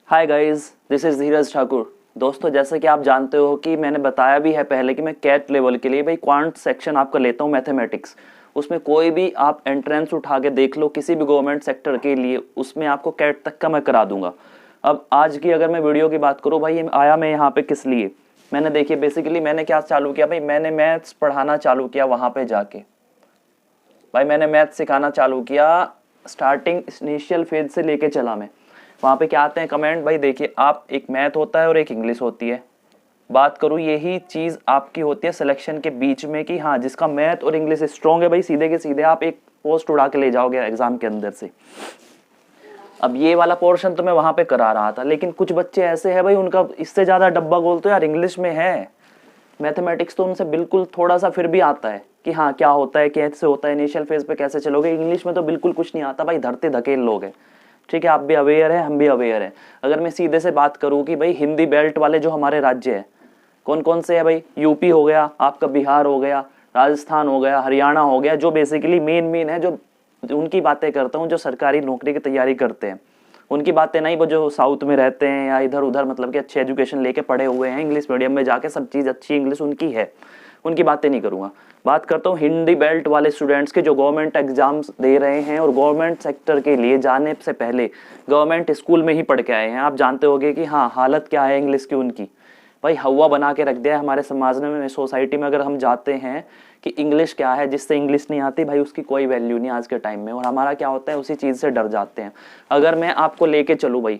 Hi guys, this is धीरज ठाकुर। दोस्तों, जैसे कि आप जानते हो कि मैंने बताया भी है पहले कि मैं कैट लेवल के लिए भाई क्वांट सेक्शन आपका लेता हूँ मैथमेटिक्स। उसमें कोई भी आप एंट्रेंस उठा के देख लो किसी भी गवर्नमेंट सेक्टर के लिए, उसमें आपको कैट तक का मैं करा दूंगा। अब आज की अगर मैं वीडियो की बात करूँ भाई, आया मैं यहाँ पे किस लिए, मैंने देखिए बेसिकली मैंने क्या चालू किया भाई, मैंने मैथ्स पढ़ाना चालू किया वहाँ पे जाके। भाई मैंने मैथ सिखाना चालू किया, स्टार्टिंग इनिशियल फेज से लेके चला मैं। वहाँ पे क्या आते हैं कमेंट, भाई देखिए आप, एक मैथ होता है और एक इंग्लिश होती है। बात करूँ यही चीज़ आपकी होती है सिलेक्शन के बीच में कि हाँ जिसका मैथ और इंग्लिश स्ट्रॉन्ग है भाई सीधे के सीधे आप एक पोस्ट उड़ा के ले जाओगे एग्जाम के अंदर से। अब ये वाला पोर्शन तो मैं वहाँ पे करा रहा था, लेकिन कुछ बच्चे ऐसे हैं भाई उनका इससे ज़्यादा डब्बा गोल तो यार इंग्लिश में है। मैथमेटिक्स तो उनसे बिल्कुल थोड़ा सा फिर भी आता है कि हाँ क्या होता है, कैसे होता है, इनिशियल फेज पे कैसे चलोगे। इंग्लिश में तो बिल्कुल कुछ नहीं आता भाई, धरते धकेल लोग हैं। ठीक है, आप भी अवेयर है, हम भी अवेयर है। अगर मैं सीधे से बात करूँ कि भाई हिंदी बेल्ट वाले जो हमारे राज्य है कौन कौन से है भाई, यूपी हो गया आपका, बिहार हो गया, राजस्थान हो गया, हरियाणा हो गया, जो बेसिकली मेन है, जो उनकी बातें करता हूँ, जो सरकारी नौकरी की तैयारी करते हैं उनकी बातें नहीं, वो जो साउथ में रहते हैं या इधर उधर मतलब कि अच्छे एजुकेशन लेके पढ़े हुए हैं, इंग्लिश मीडियम में जाके सब चीज़ अच्छी इंग्लिश उनकी है, उनकी बातें नहीं करूँगा। बात करता हूँ हिंदी बेल्ट वाले स्टूडेंट्स के जो गवर्नमेंट एग्जाम्स दे रहे हैं और गवर्नमेंट सेक्टर के लिए जाने से पहले गवर्नमेंट स्कूल में ही पढ़ के आए हैं। आप जानते होंगे कि हाँ हालत क्या है इंग्लिश की उनकी, भाई हवा बना के रख दिया है हमारे समाज में, सोसाइटी में। अगर हम जाते हैं कि इंग्लिश क्या है, जिससे इंग्लिश नहीं आती भाई उसकी कोई वैल्यू नहीं आज के टाइम में, और हमारा क्या होता है उसी चीज़ से डर जाते हैं। अगर मैं आपको लेके चलूँ भाई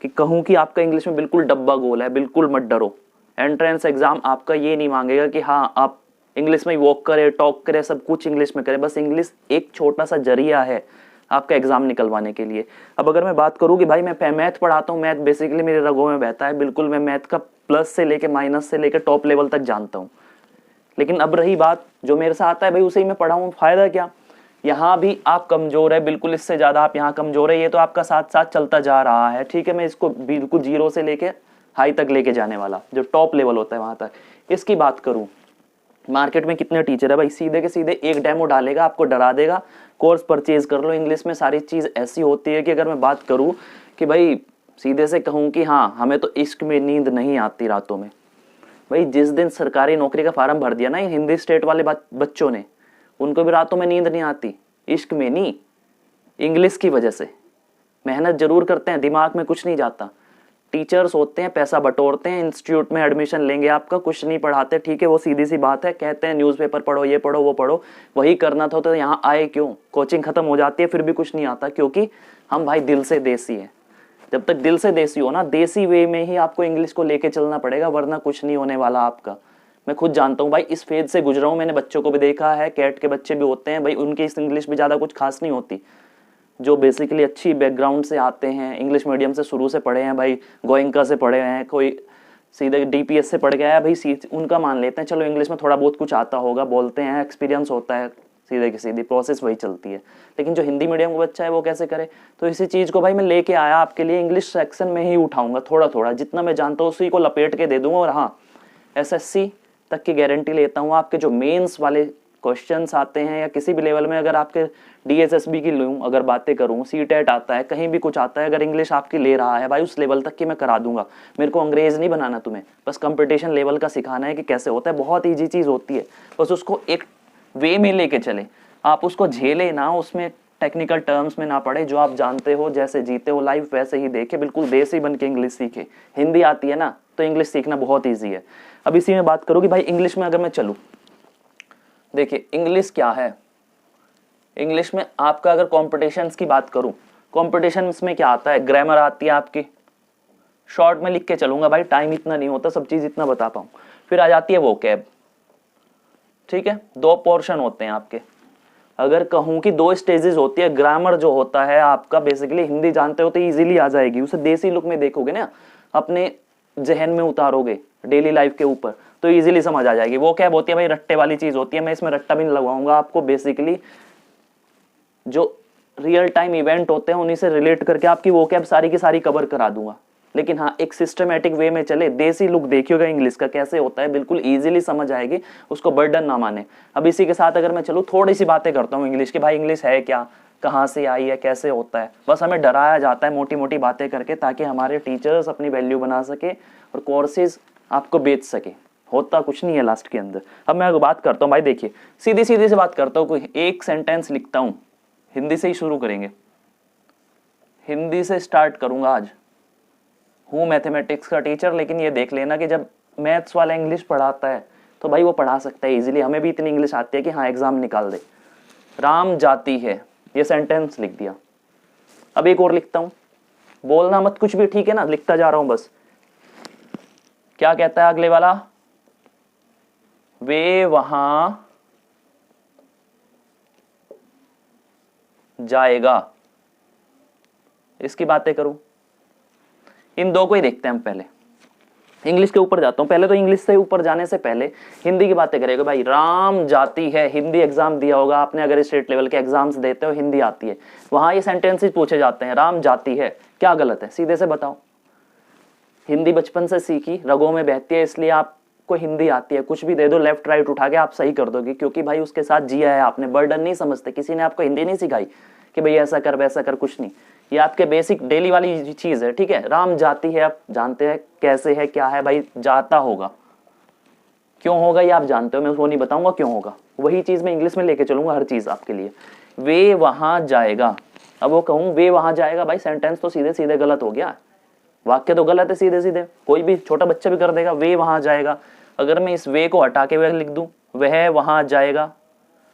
कि कहूँ कि आपका इंग्लिश में बिल्कुल डब्बा गोल है, बिल्कुल मत डरो। एंट्रेंस एग्जाम आपका ये नहीं मांगेगा कि हाँ आप इंग्लिश में वॉक करे, टॉक करे, सब कुछ इंग्लिश में करे, बस इंग्लिश एक छोटा सा जरिया है आपका एग्जाम निकलवाने के लिए। अब अगर मैं बात करूँ कि भाई मैं मैथ पढ़ाता हूँ, मैथ बेसिकली मेरे रगों में बहता है, बिल्कुल मैं मैथ का प्लस से लेके माइनस से लेके टॉप लेवल तक जानता हूँ। लेकिन अब रही बात जो मेरे साथ आता है भाई उसे ही मैं पढ़ाऊँ, फायदा क्या। यहाँ भी आप कमजोर है बिल्कुल, इससे ज्यादा आप यहाँ कमजोर है, ये तो आपका साथ साथ चलता जा रहा है। ठीक है, मैं इसको बिल्कुल जीरो से लेके हाई तक लेके जाने वाला, जो टॉप लेवल होता है वहां तक। इसकी बात करूँ, मार्केट में कितने टीचर है भाई, सीधे के सीधे एक डेमो डालेगा, आपको डरा देगा, कोर्स परचेज कर लो। इंग्लिश में सारी चीज़ ऐसी होती है कि अगर मैं बात करूँ कि भाई सीधे से कहूँ कि हाँ हमें तो इश्क में नींद नहीं आती रातों में। भाई जिस दिन सरकारी नौकरी का फार्म भर दिया ना इन हिंदी स्टेट वाले बच्चों ने, उनको भी रातों में नींद नहीं आती, इश्क में नहीं, इंग्लिश की वजह से। मेहनत जरूर करते हैं, दिमाग में कुछ नहीं जाता। टीचर्स होते हैं, पैसा बटोरते हैं, इंस्टीट्यूट में एडमिशन लेंगे आपका, कुछ नहीं पढ़ाते। ठीक है, वो सीधी सी बात है, कहते हैं न्यूज़पेपर पढ़ो, ये पढ़ो, वो पढ़ो। वही करना था तो यहाँ आए क्यों, कोचिंग खत्म हो जाती है फिर भी कुछ नहीं आता, क्योंकि हम भाई दिल से देसी हैं। जब तक दिल से देसी हो ना, देसी वे में ही आपको इंग्लिश को लेके चलना पड़ेगा, वरना कुछ नहीं होने वाला आपका। मैं खुद जानता हूँ भाई, इस फेज से गुजरा हूँ, मैंने बच्चों को भी देखा है, कैट के बच्चे भी होते हैं भाई, उनकी इस इंग्लिश भी ज़्यादा कुछ खास नहीं होती। जो बेसिकली अच्छी बैकग्राउंड से आते हैं, इंग्लिश मीडियम से शुरू से पढ़े हैं भाई, गोयंका से पढ़े हैं, कोई सीधे डीपीएस से पढ़ गया है भाई, उनका मान लेते हैं चलो इंग्लिश में थोड़ा बहुत कुछ आता होगा, बोलते हैं, एक्सपीरियंस होता है, सीधे की सीधी प्रोसेस वही चलती है। लेकिन जो हिंदी मीडियम का बच्चा है वो कैसे करे, तो इसी चीज़ को भाई मैं लेके आया आपके लिए, इंग्लिश सेक्शन में ही उठाऊंगा, थोड़ा थोड़ा जितना मैं जानता हूँ उसी को लपेट के दे दूंगा। और हाँ, एसएससी तक की गारंटी लेता हूँ, आपके जो मेंस वाले क्वेश्चंस आते हैं या किसी भी लेवल में, अगर आपके डीएसएसबी की लूँ, अगर बातें करूँ, सीटेट आता है, कहीं भी कुछ आता है, अगर इंग्लिश आपकी ले रहा है भाई उस लेवल तक की मैं करा दूंगा। मेरे को अंग्रेज नहीं बनाना तुम्हें, बस कंपटीशन लेवल का सिखाना है कि कैसे होता है, बहुत ईजी चीज़ होती है, बस उसको एक वे में लेके चले, आप उसको झेले ना, उसमें टेक्निकल टर्म्स में ना पड़े, जो आप जानते हो, जैसे जीते हो लाइफ वैसे ही देखे, बिल्कुल देसी बन के इंग्लिश सीखे। हिंदी आती है ना तो इंग्लिश सीखना बहुत ईजी है। अब इसी में बात करूँ कि भाई इंग्लिश में अगर मैं चलूँ, देखिए इंग्लिश क्या है, इंग्लिश में आपका अगर कॉम्पिटिशन्स की बात करूं, कॉम्पिटिशन्स में क्या आता है, ग्रामर आती है आपकी, शॉर्ट में लिख के चलूंगा भाई, टाइम इतना नहीं होता सब चीज इतना बता पाऊं। फिर आ जाती है वोकैब, ठीक है, दो पोर्शन होते हैं आपके। अगर कहूं कि दो स्टेजेस होती है, ग्रामर जो होता है आपका बेसिकली हिंदी जानते हो तो इजीली आ जाएगी, उसे देसी लुक में देखोगे ना, अपने जहन में उतारोगे डेली लाइफ के ऊपर तो इजीली समझ आ जाएगी। वो क्या होती है भाई, रट्टे वाली चीज होती है, मैं इसमें रट्टा भी नहीं लगवाऊंगा आपको, बेसिकली जो रियल टाइम इवेंट होते हैं उन्हीं से रिलेट करके आपकी वो कैब सारी की सारी कवर करा दूंगा। लेकिन हाँ, एक सिस्टमेटिक वे में चले, देसी लुक देखिएगा इंग्लिश का कैसे होता है, बिल्कुल इजीली समझ आएगी, उसको बर्डन ना माने। अब इसी के साथ अगर मैं चलूँ, थोड़ी सी बातें करता हूँ इंग्लिश की, भाई इंग्लिश है क्या, कहाँ से आई है, कैसे होता है। बस हमें डराया जाता है मोटी मोटी बातें करके, ताकि हमारे टीचर्स अपनी वैल्यू बना सके और कोर्सेज आपको बेच सके। होता कुछ नहीं है लास्ट के अंदर। अब मैं बात करता हूँ भाई, देखिए सीधी सीधी से बात करता हूँ, कोई एक सेंटेंस लिखता हूँ, हिंदी से ही शुरू करेंगे, हिंदी से स्टार्ट करूंगा आज। हूँ मैथमेटिक्स का टीचर, लेकिन ये देख लेना कि जब मैथ्स वाला इंग्लिश पढ़ाता है तो भाई वो पढ़ा सकता है इजीली, हमें भी इतनी इंग्लिश आती है कि हाँ एग्जाम निकाल दे। राम जाती है, ये सेंटेंस लिख दिया। अब एक और लिखता हूँ, बोलना मत कुछ भी, ठीक है ना, लिखता जा रहा हूं बस। क्या कहता है अगले वाला, वे वहां जाएगा, इसकी बातें करूं। इन दो को ही देखते हैं हम पहले, इंग्लिश के ऊपर जाता हूं पहले। तो इंग्लिश से ऊपर जाने से पहले हिंदी की बातें करेगा भाई। राम जाती है, हिंदी एग्जाम दिया होगा आपने, अगर स्टेट लेवल के एग्जाम्स देते हो हिंदी आती है, वहां ये सेंटेंसेस पूछे जाते हैं। राम जाती है, क्या गलत है, सीधे से बताओ। हिंदी बचपन से सीखी, रगों में बहती है, इसलिए आपको हिंदी आती है। कुछ भी दे दो लेफ्ट राइट उठा के आप सही कर दोगे, क्योंकि भाई उसके साथ जिया है आपने। बर्डन नहीं समझते, किसी ने आपको हिंदी नहीं सिखाई कि भाई ऐसा कर वैसा कर, कुछ नहीं। ये आपके बेसिक डेली वाली चीज है, ठीक है। राम जाती है, आप जानते हैं कैसे है, क्या है भाई, जाता होगा। क्यों होगा ये आप जानते हो, मैं वो नहीं बताऊंगा क्यों होगा, वही चीज मैं इंग्लिश में लेके चलूंगा हर चीज आपके लिए। वे वहां जाएगा, अब वो कहूं वे वहां जाएगा, भाई सेंटेंस तो सीधे सीधे गलत हो गया, वाक्य तो गलत है सीधे सीधे, कोई भी छोटा बच्चा भी कर देगा। वे वहां जाएगा, अगर मैं इस वे को हटा के वह लिख दूं, वह वहां जाएगा,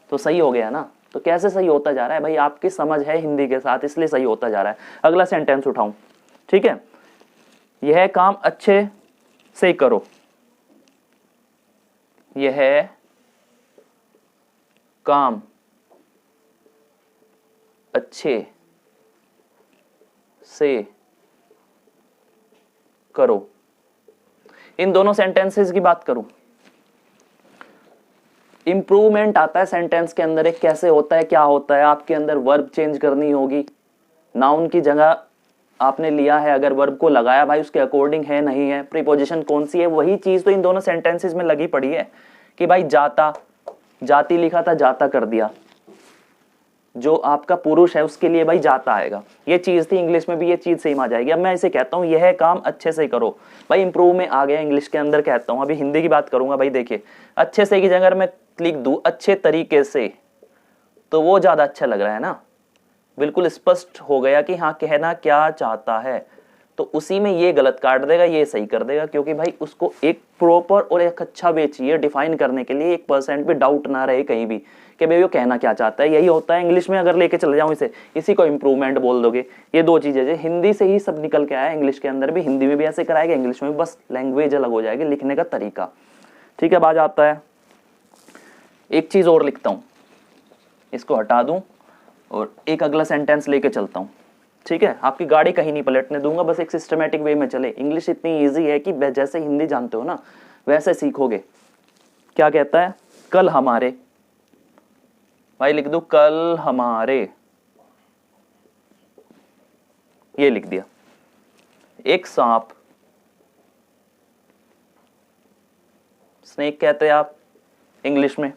तो सही हो गया ना। तो कैसे सही होता जा रहा है भाई, आपकी समझ है हिंदी के साथ, इसलिए सही होता जा रहा है। अगला सेंटेंस उठाऊं, ठीक है, यह काम अच्छे से करो, यह काम अच्छे से करो। इन दोनों सेंटेंसेस की बात करूं, इंप्रूवमेंट आता है सेंटेंस के अंदर। एक कैसे होता है, क्या होता है, आपके अंदर वर्ब चेंज करनी होगी। नाउन की जगह आपने लिया है, अगर वर्ब को लगाया भाई उसके अकॉर्डिंग है नहीं है, प्रीपोजिशन कौन सी है, वही चीज तो इन दोनों सेंटेंसेस में लगी पड़ी है कि भाई जाता, जाती लिखा था जाता कर दिया, जो आपका पुरुष है उसके लिए भाई जाता आएगा। ये चीज थी, इंग्लिश में भी ये चीज सेम आ जाएगी। अब मैं इसे कहता हूं यह काम अच्छे से करो, भाई इंप्रूव में आ गया इंग्लिश के अंदर, कहता हूं। अभी हिंदी की बात करूंगा भाई, देखिए अच्छे से की जगह अगर मैं लिख दूं अच्छे तरीके से, तो वो ज्यादा अच्छा लग रहा है ना, बिल्कुल स्पष्ट हो गया कि हाँ कहना क्या चाहता है। तो उसी में ये गलत काट देगा, ये सही कर देगा, क्योंकि भाई उसको एक प्रॉपर और एक अच्छा वे चाहिए डिफाइन करने के लिए, 1% भी डाउट ना रहे कहीं भी कि भाई वो कहना क्या चाहता है। यही होता है इंग्लिश में, अगर लेके चले जाऊं इसे, इसी को इंप्रूवमेंट बोल दोगे। ये दो चीजें हिंदी से ही सब निकल के आया, इंग्लिश के अंदर भी, हिंदी में भी ऐसे कराएगा, इंग्लिश में भी, बस लैंग्वेज अलग हो जाएगी, लिखने का तरीका, ठीक है। बात आता है, एक चीज और लिखता हूं, इसको हटा दूं और एक अगला सेंटेंस लेके चलता हूं, ठीक है। आपकी गाड़ी कहीं नहीं पलटने दूंगा, बस एक सिस्टमेटिक वे में चले। इंग्लिश इतनी इजी है कि जैसे हिंदी जानते हो ना वैसे सीखोगे। क्या कहता है, कल हमारे, भाई लिख दो कल हमारे, ये लिख दिया। एक सांप, स्नेक कहते हैं आप इंग्लिश में,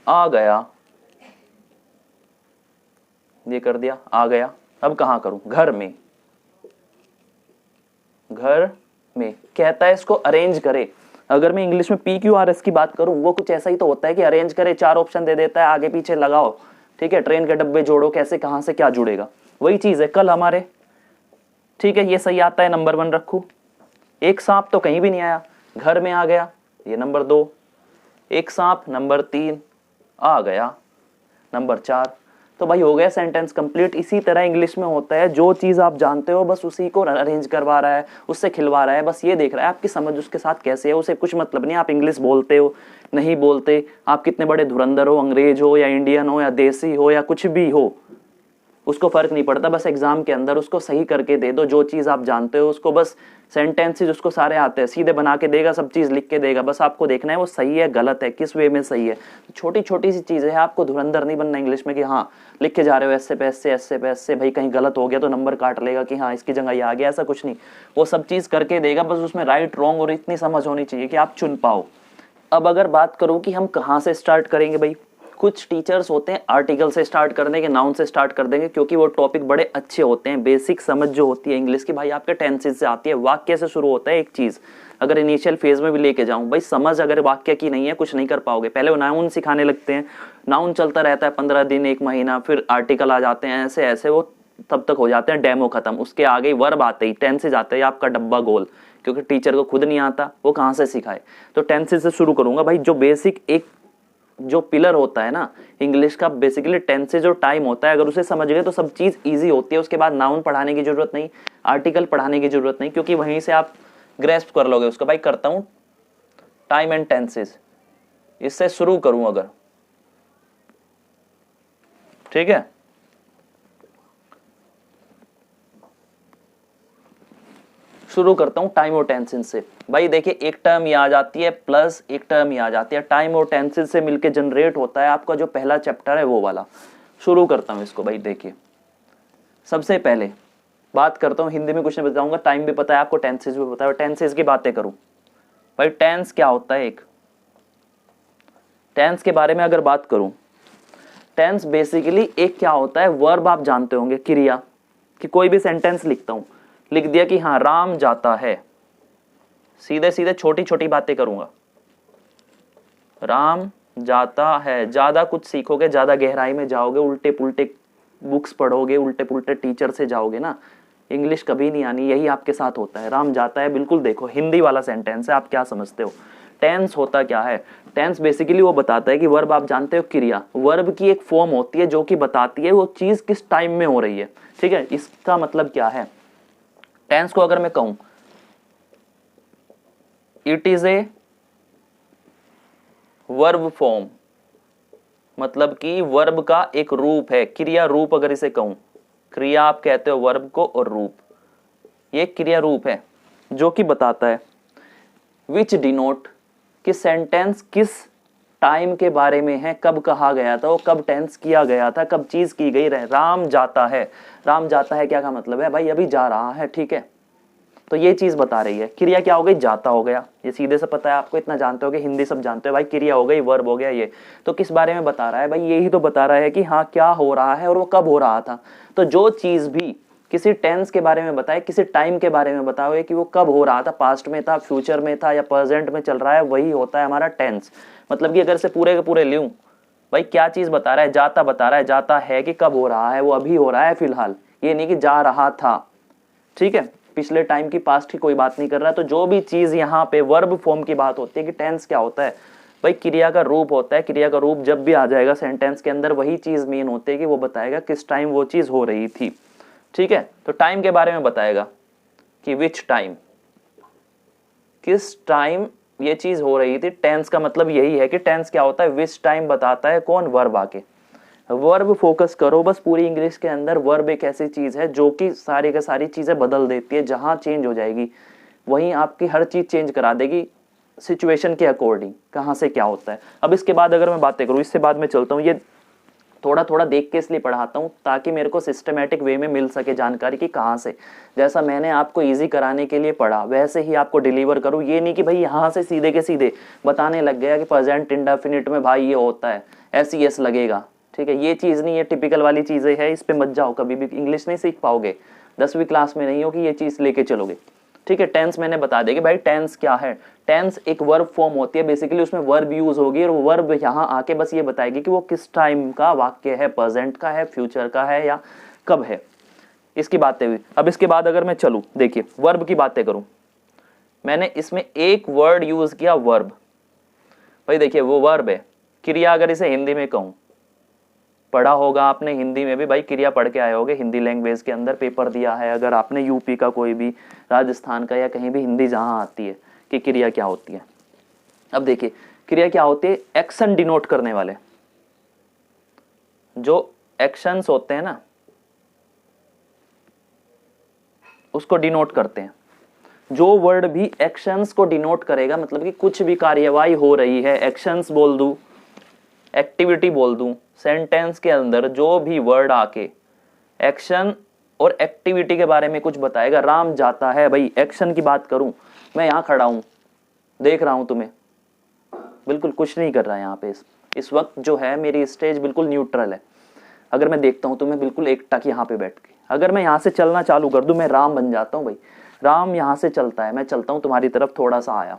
आ गया, ये कर दिया, आ गया। अब कहां करूं, घर में, घर में कहता है इसको अरेंज करे। अगर मैं इंग्लिश में PQRS की बात करूं, वो कुछ ऐसा ही तो होता है कि अरेंज करे, 4 ऑप्शन दे देता है, आगे पीछे लगाओ, ठीक है, ट्रेन के डब्बे जोड़ो, कैसे कहां से क्या जुड़ेगा, वही चीज है कल हमारे, ठीक है। ये सही आता है, नंबर 1 रखू। एक सांप तो कहीं भी नहीं आया, घर में आ गया, ये नंबर 2। एक सांप नंबर 3, आ गया नंबर 4। तो भाई हो गया सेंटेंस कंप्लीट। इसी तरह इंग्लिश में होता है, जो चीज आप जानते हो बस उसी को अरेंज करवा रहा है, उससे खिलवा रहा है, बस ये देख रहा है आपकी समझ उसके साथ कैसे है। उसे कुछ मतलब नहीं आप इंग्लिश बोलते हो नहीं बोलते, आप कितने बड़े धुरंधर हो, अंग्रेज हो या इंडियन हो या देसी हो या कुछ भी हो, उसको फर्क नहीं पड़ता। बस एग्जाम के अंदर उसको सही करके दे दो, जो चीज आप जानते हो उसको, बस सेंटेंसेस उसको सारे आते हैं, सीधे बना के देगा, सब चीज लिख के देगा, बस आपको देखना है वो सही है गलत है, किस वे में सही है। छोटी छोटी सी चीजें हैं, आपको धुरंधर नहीं बनना इंग्लिश में कि हाँ लिख के जा रहे हो ऐसे पे ऐसे, ऐसे पे ऐसे, भाई कहीं गलत हो गया तो नंबर काट लेगा कि हाँ इसकी जगह ये आ गया, ऐसा कुछ नहीं। वो सब चीज करके देगा, बस उसमें राइट रॉन्ग और इतनी समझ होनी चाहिए कि आप चुन पाओ। अब अगर बात करूं कि हम कहाँ से स्टार्ट करेंगे भाई, कुछ टीचर्स होते हैं आर्टिकल से स्टार्ट कर देंगे, नाउन से स्टार्ट कर देंगे, क्योंकि वो टॉपिक बड़े अच्छे होते हैं। बेसिक समझ जो होती है इंग्लिश की भाई आपके टेंसेस से आती है, वाक्य से शुरू होता है एक चीज। अगर इनिशियल फेज में भी लेके जाऊं भाई, समझ अगर वाक्य की नहीं है कुछ नहीं कर पाओगे। पहले वो नाउन सिखाने लगते हैं, नाउन चलता रहता है 15 दिन 1 महीना, फिर आर्टिकल आ जाते हैं, ऐसे ऐसे वो तब तक हो जाते हैं डेमो खत्म। उसके आगे वर्ब आते ही टेंसेस आते हैं, आपका डब्बा गोल, क्योंकि टीचर को खुद नहीं आता, वो कहाँ से सिखाए। तो टेंसेस से शुरू करूंगा भाई। जो बेसिक एक जो पिलर होता है ना इंग्लिश का, बेसिकली टेंसेज और टाइम होता है, अगर उसे समझ गए तो सब चीज इजी होती है। उसके बाद नाउन पढ़ाने की जरूरत नहीं, आर्टिकल पढ़ाने की जरूरत नहीं, क्योंकि वहीं से आप ग्रेस्प कर लोगे उसको। भाई करता हूं टाइम एंड टेंसेज, इससे शुरू करूं अगर, ठीक है। शुरू करता हूं टाइम और टेंसेज से। भाई देखिए एक टर्म ये आ जाती है प्लस एक टर्म ये आ जाती है, टाइम और टेंसेज से मिलके जनरेट होता है आपका जो पहला चैप्टर है वो वाला। शुरू करता हूं इसको भाई। देखिए सबसे पहले बात करता हूं, हिंदी में कुछ नहीं बताऊंगा, टाइम भी पता है आपको, टेंसेज भी पता है। टेंसेज की बातें करूं भाई, टेंस क्या होता है। एक टेंस के बारे में अगर बात करूं, टेंस बेसिकली एक क्या होता है, वर्ब आप जानते होंगे, क्रिया। कि कोई भी सेंटेंस लिखता हूं, लिख दिया कि हाँ राम जाता है, सीधे सीधे छोटी छोटी बातें करूंगा, राम जाता है। ज्यादा कुछ सीखोगे, ज्यादा गहराई में जाओगे, उल्टे पुल्टे बुक्स पढ़ोगे, उल्टे पुल्टे टीचर से जाओगे ना, इंग्लिश कभी नहीं आनी। यही आपके साथ होता है। राम जाता है बिल्कुल देखो हिंदी वाला सेंटेंस है, आप क्या समझते हो। टेंस होता क्या है, टेंस बेसिकली वो बताता है कि वर्ब आप जानते हो क्रिया, वर्ब की एक फॉर्म होती है जो कि बताती है वो चीज किस टाइम में हो रही है, ठीक है। इसका मतलब क्या है, टेंस को अगर मैं कहूं it is a verb form, मतलब कि वर्ब का एक रूप है, क्रिया रूप अगर इसे कहूं, क्रिया आप कहते हो वर्ब को, और रूप ये क्रिया रूप है जो कि बताता है विच डिनोट कि सेंटेंस किस टाइम के बारे में है, कब कहा गया था, वो कब टेंस किया गया था, कब चीज की गई रहे। राम जाता है, राम जाता है क्या का मतलब है भाई अभी जा रहा है, ठीक है। तो ये चीज बता रही है। क्रिया क्या हो गई, जाता हो गया, ये सीधे से पता है आपको, इतना जानते हो कि हिंदी सब जानते हो भाई। क्रिया हो गई, वर्ब हो गया, ये तो किस बारे में बता रहा है भाई, यही तो बता रहा है कि हाँ क्या हो रहा है और वो कब हो रहा था। तो जो चीज भी किसी टेंस के बारे में बताए, किसी टाइम के बारे में बताओ कि वो कब हो रहा था, पास्ट में था, फ्यूचर में था या प्रेजेंट में चल रहा है, वही होता है हमारा टेंस। मतलब कि अगर से पूरे के पूरे लूं भाई, क्या चीज बता रहा है, जाता बता रहा है, जाता है कि कब हो रहा है, वो अभी हो रहा है फिलहाल, ये नहीं कि जा रहा था, ठीक है। पिछले टाइम की, पास्ट की कोई बात नहीं कर रहा। तो जो भी चीज यहाँ पे वर्ब फॉर्म की बात होती है कि टेंस क्या होता है भाई, क्रिया का रूप होता है। क्रिया का रूप जब भी आ जाएगा सेंटेंस के अंदर, वही चीज मेन होती है कि वो बताएगा किस टाइम वो चीज हो रही थी, ठीक है। तो टाइम के बारे में बताएगा कि विच टाइम, किस टाइम ये चीज हो रही थी। टेंस का मतलब यही है कि टेंस क्या होता है, विच टाइम बताता है कौन, वर्ब आके। वर्ब फोकस करो बस पूरी इंग्लिश के अंदर। वर्ब एक ऐसी चीज है जो कि सारी का सारी चीजें बदल देती है। जहां चेंज हो जाएगी वहीं आपकी हर चीज चेंज करा देगी सिचुएशन के अकॉर्डिंग, कहां से क्या होता है। अब इसके बाद अगर मैं बातें करूं, इससे बाद में चलता हूं। ये थोड़ा थोड़ा देख के इसलिए पढ़ाता हूं ताकि मेरे को सिस्टमेटिक वे में मिल सके जानकारी की कहां से। जैसा मैंने आपको इजी कराने के लिए पढ़ा वैसे ही आपको डिलीवर करूं। ये नहीं कि भाई यहां से सीधे के सीधे बताने लग गया कि प्रेजेंट इंडेफिनिट में भाई ये होता है, एस लगेगा, ठीक है। ये चीज नहीं है, टिपिकल वाली चीजें है, इस पे मत जाओ, कभी भी इंग्लिश नहीं सीख पाओगे। 10वीं क्लास में नहीं हो कि ये चीज लेके चलोगे, ठीक है। टेंस मैंने बता दिया कि भाई टेंस क्या है। टेंस एक वर्ब फॉर्म होती है, बेसिकली उसमें वर्ब यूज होगी और वर्ब यहाँ आके बस ये बताएगी कि वो किस टाइम का वाक्य है, प्रेजेंट का है, फ्यूचर का है या कब है। इसकी बातें हुई। अब इसके बाद अगर मैं चलूं, देखिए वर्ब की बातें करूं, मैंने इसमें एक वर्ड यूज किया वर्ब। भाई देखिए वो वर्ब है। क्रिया अगर इसे हिंदी में कहूं, पढ़ा होगा आपने हिंदी में भी भाई, क्रिया पढ़ के आए होगे, हिंदी लैंग्वेज के अंदर पेपर दिया है अगर आपने, यूपी का कोई भी, राजस्थान का, या कहीं भी हिंदी जहां आती है कि क्रिया क्या होती है। अब देखिए क्रिया क्या होती है, एक्शन डिनोट करने वाले जो एक्शंस होते हैं ना उसको डिनोट करते हैं। जो वर्ड भी एक्शंस को डिनोट करेगा, मतलब कि कुछ भी कार्यवाही हो रही है, एक्शंस बोल दूं, एक्टिविटी बोल दूं, सेंटेंस के अंदर जो भी वर्ड आके एक्शन और एक्टिविटी के बारे में कुछ बताएगा। राम जाता है, भाई एक्शन की बात करूं, मैं यहां खड़ा हूं, देख रहा हूं तुम्हें, बिल्कुल कुछ नहीं कर रहा है यहाँ पे, इस वक्त जो है मेरी स्टेज बिल्कुल न्यूट्रल है। अगर मैं देखता हूँ तो मैं बिल्कुल एकटक यहाँ पे बैठ के, अगर मैं यहाँ से चलना चालू कर दूँ मैं राम बन जाता हूँ भाई। राम यहाँ से चलता है, मैं चलता हूँ तुम्हारी तरफ, थोड़ा सा आया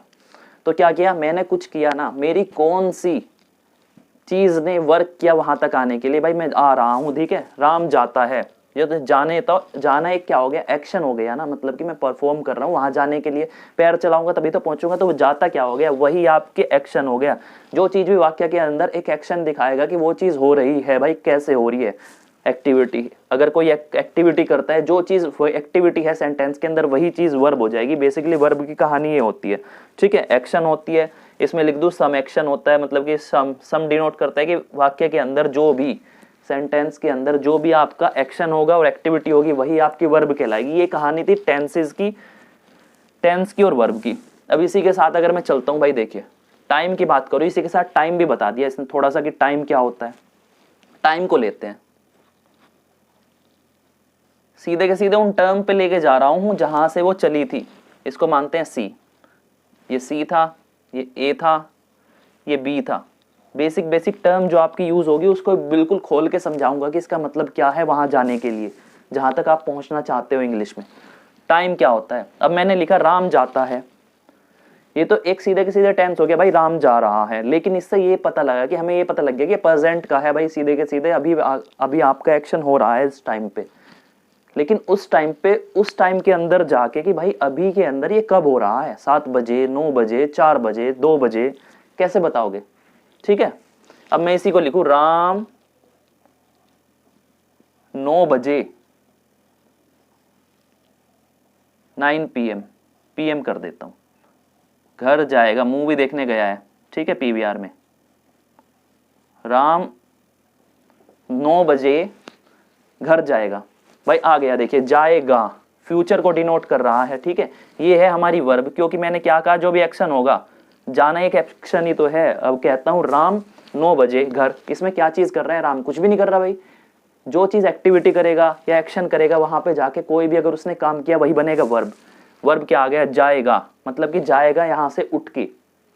तो क्या किया मैंने, कुछ किया ना, मेरी कौन सी चीज ने वर्क किया वहां तक आने के लिए, भाई मैं आ रहा हूँ, ठीक है। राम जाता है, ये तो जाने, तो जाना एक क्या हो गया, एक्शन हो गया ना, मतलब कि मैं परफॉर्म कर रहा हूँ वहां जाने के लिए, पैर चलाऊंगा तभी तो पहुंचूंगा, तो वो जाता क्या हो गया, वही आपके एक्शन हो गया। जो चीज भी वाक्य के अंदर एक एक्शन दिखाएगा कि वो चीज हो रही है, भाई कैसे हो रही है, एक्टिविटी, अगर कोई एक्टिविटी करता है, जो चीज एक्टिविटी है सेंटेंस के अंदर वही चीज वर्ब हो जाएगी। बेसिकली वर्ब की कहानी ये होती है, ठीक है। एक्शन होती है, इसमें लिख दूं सम एक्शन होता है, मतलब कि सम डिनोट करता है कि वाक्य के अंदर जो भी, सेंटेंस के अंदर जो भी आपका एक्शन होगा और एक्टिविटी होगी वही आपकी वर्ब कहलाएगी। ये कहानी थी टेंसेस की, टेंस की और वर्ब की। अब इसी के साथ अगर मैं चलता हूं भाई, देखिए टाइम की बात करूं, इसी के साथ टाइम भी बता दिया इसने थोड़ा सा कि टाइम क्या होता है। टाइम को लेते हैं सीधे के सीधे उन टर्म पे लेके जा रहा हूं जहां से वो चली थी। इसको मानते हैं सी, ये सी था, ये ए था, ये बी था। बेसिक टर्म जो आपकी यूज होगी उसको बिल्कुल खोल के समझाऊंगा कि इसका मतलब क्या है वहां जाने के लिए, जहां तक आप पहुंचना चाहते हो इंग्लिश में। टाइम क्या होता है, अब मैंने लिखा राम जाता है, ये तो एक सीधे के सीधे टेंस हो गया भाई, राम जा रहा है। लेकिन इससे ये पता लगा कि हमें ये पता लग गया कि प्रेजेंट का है भाई, सीधे के सीधे अभी आपका एक्शन हो रहा है इस टाइम पे। लेकिन उस टाइम पे, उस टाइम के अंदर जाके कि भाई अभी के अंदर ये कब हो रहा है, 7 बजे, 9 बजे, 4 बजे, 2 बजे, कैसे बताओगे, ठीक है। अब मैं इसी को लिखूं, राम 9 बजे, 9 PM, PM कर देता हूं, घर जाएगा, मूवी देखने गया है, ठीक है, PVR में। राम 9 बजे घर जाएगा, भाई आ गया, देखिए जाएगा, फ्यूचर को डिनोट कर रहा है, ठीक है। ये है हमारी वर्ब, क्योंकि मैंने क्या कहा, जो भी एक्शन होगा, जाना एक एक्शन ही तो है। अब कहता हूं राम 9 बजे घर, इसमें क्या चीज कर रहा है, राम कुछ भी नहीं कर रहा भाई। जो चीज एक्टिविटी करेगा या एक्शन करेगा वहां पे जाके, कोई भी अगर उसने काम किया वही बनेगा वर्ब। वर्ब क्या आ गया, जाएगा, मतलब कि जाएगा यहां से उठ के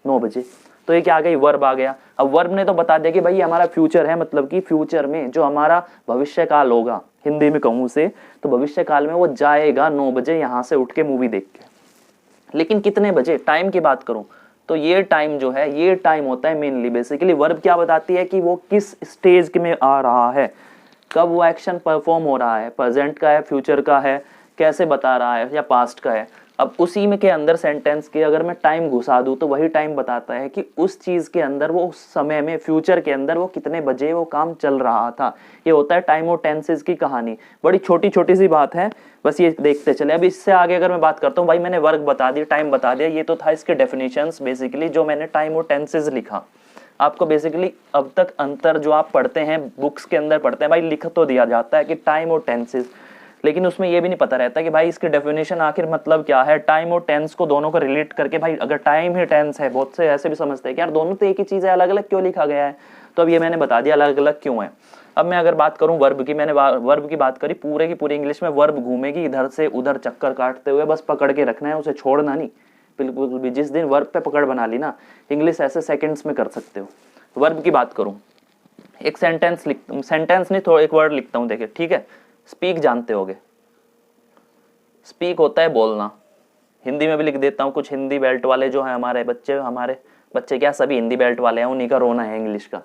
9 बजे, तो ये क्या आ गई, वर्ब आ गया। अब वर्ब ने तो बता दिया कि भाई हमारा फ्यूचर है, मतलब कि फ्यूचर में जो हमारा भविष्य काल होगा, हिंदी में कहूं से तो भविष्य काल में वो जाएगा 9 बजे यहां से उठ के मूवी देख के। लेकिन कितने बजे, टाइम की बात करूं तो ये टाइम जो है, ये टाइम होता है मेनली, बेसिकली वर्ब क्या बताती है कि वो किस स्टेज में आ रहा है, कब वो एक्शन परफॉर्म हो रहा है, प्रेजेंट का है, फ्यूचर का है, कैसे बता रहा है, या पास्ट का है। अब उसी में के अंदर सेंटेंस के अगर मैं टाइम घुसा दूं तो वही टाइम बताता है कि उस चीज के अंदर, वो उस समय में, फ्यूचर के अंदर वो कितने बजे वो काम चल रहा था। ये होता है टाइम और टेंसेस की कहानी। बड़ी छोटी छोटी सी बात है, बस ये देखते चले। अब इससे आगे अगर मैं बात करता हूँ, भाई मैंने वर्क बता दिया, टाइम बता दिया, ये तो था इसके डेफिनेशंस बेसिकली, जो मैंने टाइम और टेंसेस लिखा। आपको बेसिकली अब तक अंतर जो आप पढ़ते हैं, बुक्स के अंदर पढ़ते हैं भाई, लिख तो दिया जाता है कि टाइम और टेंसेस, लेकिन उसमें ये भी नहीं पता रहता कि भाई इसकी डेफिनेशन आखिर मतलब क्या है। टाइम और टेंस को दोनों को रिलेट करके, भाई अगर टाइम ही टेंस है, बहुत से ऐसे भी समझते हैं कि यार दोनों तो एक ही चीज है, अलग अलग क्यों लिखा गया है। तो अब ये मैंने बता दिया अलग अलग क्यों है। अब मैं अगर बात करूं वर्ब की, मैंने वर्ब की बात करी, पूरे की पूरी इंग्लिश में वर्ब घूमेगी इधर से उधर चक्कर काटते हुए, बस पकड़ के रखना है, उसे छोड़ना नहीं बिल्कुल भी। जिस दिन वर्ब पे पकड़ बना ली ना, इंग्लिश ऐसे सेकंड्स में कर सकते हो। वर्ब की बात करूं, एक सेंटेंस नहीं, थोड़ा एक वर्ड लिखता हूं, देखिए, ठीक है। स्पीक जानते होगे, स्पीक होता है बोलना, हिंदी में भी लिख देता हूँ। कुछ हिंदी बेल्ट वाले जो हैं हमारे बच्चे क्या, सभी हिंदी बेल्ट वाले हैं, उन्हीं का रोना है इंग्लिश का,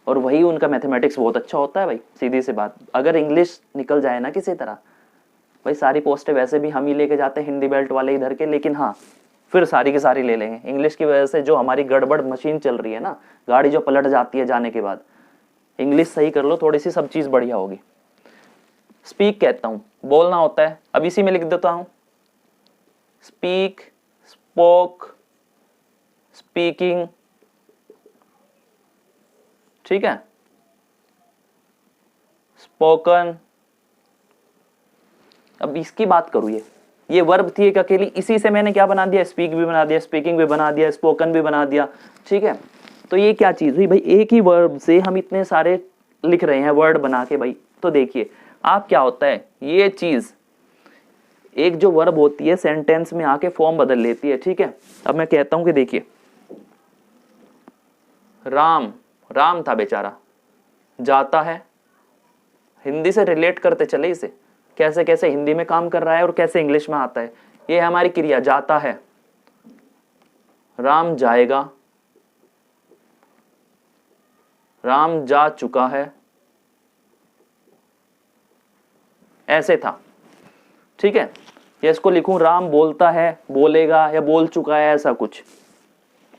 और वही उनका मैथमेटिक्स बहुत अच्छा होता है भाई। सीधी सी बात, अगर इंग्लिश निकल जाए ना किसी तरह, भाई सारी पोस्टें वैसे भी हम ही लेके जाते हैं हिंदी बेल्ट वाले इधर के, लेकिन हाँ फिर सारी की सारी ले लेंगे। इंग्लिश की वजह से जो हमारी गड़बड़ मशीन चल रही है ना, गाड़ी जो पलट जाती है जाने के बाद, इंग्लिश सही कर लो थोड़ी सी, सब चीज बढ़िया होगी। स्पीक कहता हूं, बोलना होता है। अब इसी में लिख देता हूं, स्पीक, स्पोक, स्पीकिंग, ठीक है, स्पोकन। अब इसकी बात करूं, ये वर्ब थी एक अकेली, इसी से मैंने क्या बना दिया, स्पीक भी बना दिया, स्पीकिंग भी बना दिया, स्पोकन भी बना दिया, ठीक है। तो ये क्या चीज हुई भाई, एक ही वर्ब से हम इतने सारे लिख रहे हैं वर्ड बना के भाई। तो देखिए आप क्या होता है, ये चीज एक जो वर्ब होती है सेंटेंस में आके फॉर्म बदल लेती है, ठीक है। अब मैं कहता हूं कि देखिए, राम राम था बेचारा, जाता है, हिंदी से रिलेट करते चले इसे, कैसे कैसे हिंदी में काम कर रहा है और कैसे इंग्लिश में आता है। ये हमारी क्रिया, जाता है, राम जाएगा, राम जा चुका है, ऐसे था। ठीक है, या इसको लिखूं राम बोलता है, बोलेगा, या बोल चुका है, ऐसा कुछ।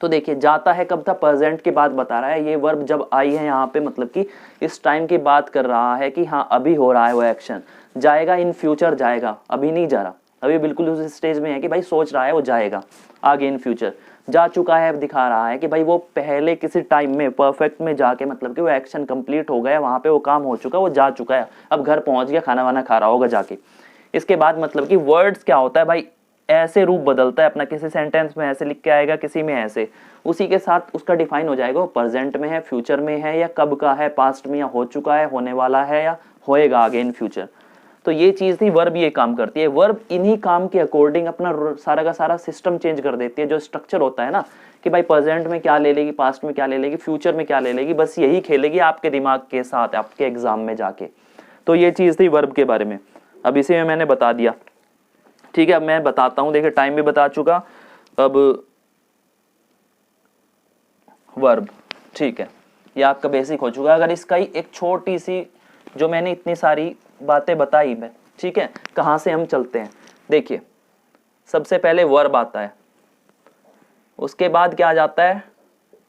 तो देखिए जाता है कब था, प्रेजेंट की बात बता रहा है। ये वर्ब जब आई है यहाँ पे मतलब कि इस टाइम की बात कर रहा है कि हाँ अभी हो रहा है वो एक्शन। जाएगा इन फ्यूचर जाएगा, अभी नहीं जा रहा, अभी बिल्कुल उस स्टेज में है कि भाई सोच रहा है वो जाएगा आगे इन फ्यूचर। जा चुका है दिखा रहा है कि भाई वो पहले किसी टाइम में परफेक्ट में जाके मतलब कि वो एक्शन कंप्लीट हो गया, वहां पे वो काम हो चुका, वो जा चुका है, अब घर पहुंच गया, खाना वाना खा रहा होगा जाके। इसके बाद मतलब कि वर्ड्स क्या होता है भाई, ऐसे रूप बदलता है अपना, किसी सेंटेंस में ऐसे लिख के आएगा, किसी में ऐसे, उसी के साथ उसका डिफाइन हो जाएगा वो प्रेजेंट में है, फ्यूचर में है, या कब का है, पास्ट में, या हो चुका है, होने वाला है, या होएगा आगे इन फ्यूचर। तो ये चीज थी, वर्ब ये काम करती है। वर्ब इन्हीं काम के अकॉर्डिंग अपना सारा का सारा सिस्टम चेंज कर देती है। जो स्ट्रक्चर होता है ना कि भाई प्रेजेंट में क्या ले लेगी, पास्ट में क्या ले लेगी, फ्यूचर में क्या ले लेगी, बस यही खेलेगी आपके दिमाग के साथ आपके एग्जाम में जाके। तो ये चीज थी वर्ब के बारे में, अब इसी में मैंने बता दिया। ठीक है, अब मैं बताता हूं, देखिए टाइम भी बता चुका, अब वर्ब। ठीक है, ये आपका बेसिक हो चुका। अगर इसका ही एक छोटी सी, जो मैंने इतनी सारी बातें बताई मैं, ठीक है, कहां से हम चलते हैं, देखिए सबसे पहले वर्ब आता है, उसके बाद क्या आ जाता है,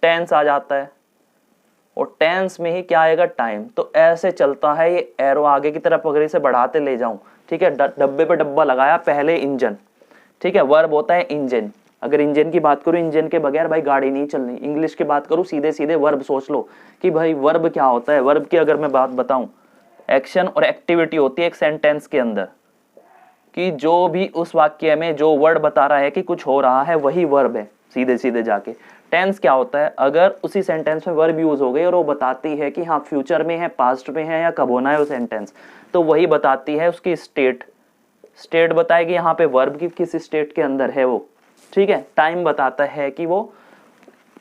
टेंस आ जाता है, और टेंस में ही क्या आएगा, टाइम। तो ऐसे चलता है ये एरो आगे की तरफ, अगर इसे बढ़ाते ले जाऊं, ठीक है, डब्बे पे डब्बा लगाया, पहले इंजन, ठीक है, वर्ब होता है इंजन। अगर इंजन की बात करूं, इंजन के बगैर भाई गाड़ी नहीं चलनी। इंग्लिश की बात करूं, सीधे सीधे वर्ब सोच लो कि भाई वर्ब क्या होता है। वर्ब की अगर मैं बात बताऊं, एक्शन और एक्टिविटी होती है एक सेंटेंस के अंदर, कि जो भी उस वाक्य में जो वर्ड बता रहा है कि कुछ हो रहा है, वही वर्ब है सीधे सीधे जाके। टेंस क्या होता है, अगर उसी सेंटेंस में वर्ब यूज हो गई और वो बताती है कि हाँ फ्यूचर में है, पास्ट में है, या कब होना है वो सेंटेंस, तो वही बताती है उसकी स्टेट। स्टेट बताएगी यहाँ पे वर्ब की किस स्टेट के अंदर है वो। ठीक है, टाइम बताता है कि वो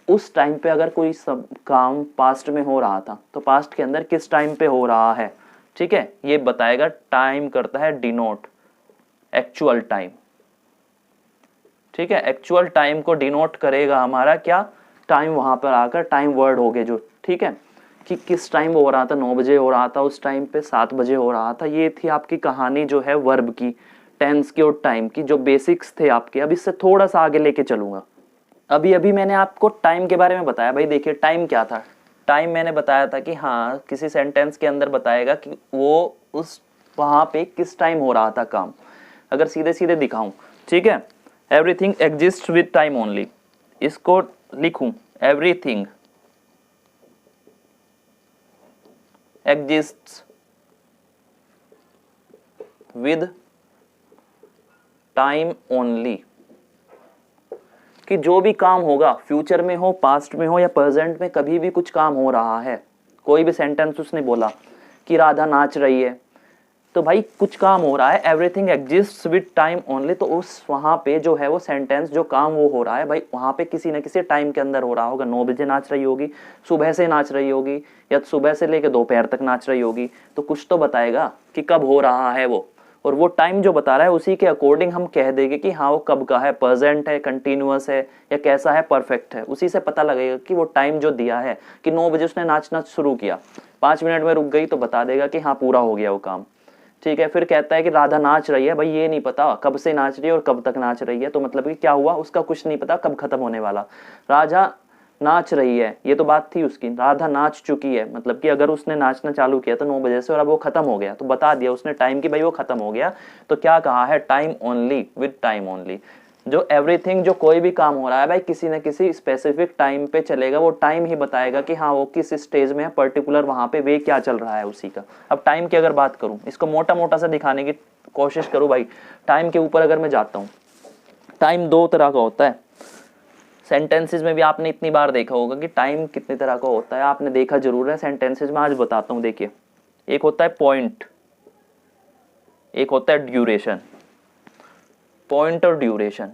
उस टाइम पे अगर कोई सब काम पास्ट में हो रहा था तो पास्ट के अंदर किस टाइम पे हो रहा है। ठीक है, ये बताएगा। टाइम करता है डिनोट एक्चुअल टाइम। ठीक है, एक्चुअल टाइम को डिनोट करेगा हमारा क्या, टाइम, वहां पर आकर टाइम वर्ड हो गए जो। ठीक है, कि किस टाइम हो रहा था, 9 बजे हो रहा था उस टाइम पे, 7 बजे हो रहा था। ये थी आपकी कहानी जो है वर्ब की, टेंस की और टाइम की, जो बेसिक्स थे आपके। अब इससे थोड़ा सा आगे लेके चलूंगा। अभी अभी मैंने आपको टाइम के बारे में बताया। भाई देखिए टाइम क्या था, टाइम मैंने बताया था कि हाँ किसी सेंटेंस के अंदर बताएगा कि वो उस वहां पे किस टाइम हो रहा था काम। अगर सीधे सीधे दिखाऊं, ठीक है, everything exist with time only, इसको लिखूं, everything exists with time only, कि जो भी काम होगा, फ्यूचर में हो, पास्ट में हो, या प्रेजेंट में, कभी भी कुछ काम हो रहा है, कोई भी सेंटेंस उसने बोला कि राधा नाच रही है, तो भाई कुछ काम हो रहा है, everything exists with time only. तो उस वहां पे जो है वो सेंटेंस, जो काम वो हो रहा है भाई, वहां पे किसी न किसी टाइम के अंदर हो रहा होगा। 9 बजे नाच रही होगी, सुबह से नाच रही होगी, या सुबह से लेकर दोपहर तक नाच रही होगी, तो कुछ तो बताएगा कि कब हो रहा है वो। और वो टाइम जो बता रहा है उसी के अकॉर्डिंग हम कह देंगे कि हाँ वो कब का है, प्रेजेंट है, कंटिन्यूअस है, या कैसा है, परफेक्ट है। उसी से पता लगेगा कि वो टाइम जो दिया है कि 9 बजे उसने नाचना शुरू किया, 5 मिनट में रुक गई, तो बता देगा कि हाँ पूरा हो गया वो काम। ठीक है, फिर कहता है कि राधा नाच रही है, भाई ये नहीं पता कब से नाच रही है और कब तक नाच रही है, तो मतलब कि क्या हुआ उसका कुछ नहीं पता, कब खत्म होने वाला। राधा नाच रही है, ये तो बात थी उसकी, राधा नाच चुकी है, मतलब कि अगर उसने नाचना चालू किया तो 9 बजे से, और अब वो खत्म हो गया, तो बता दिया उसने टाइम की भाई वो खत्म हो गया। तो क्या कहा है, time only, with time only. जो एवरीथिंग, जो कोई भी काम हो रहा है भाई किसी न किसी स्पेसिफिक टाइम पे चलेगा, वो टाइम ही बताएगा कि हाँ वो किस स्टेज में है, पर्टिकुलर वहां पे वे क्या चल रहा है उसी का। अब टाइम की अगर बात करूं, इसको मोटा मोटा सा दिखाने की कोशिश करूं भाई, टाइम के ऊपर अगर मैं जाता हूं, टाइम 2 तरह का होता है। सेंटेंसेस में भी आपने इतनी बार देखा होगा कि टाइम कितने तरह का होता है, आपने देखा जरूर है सेंटेंसेस में, आज बताता हूं। देखिए, एक होता है पॉइंट, एक होता है ड्यूरेशन। पॉइंट और ड्यूरेशन,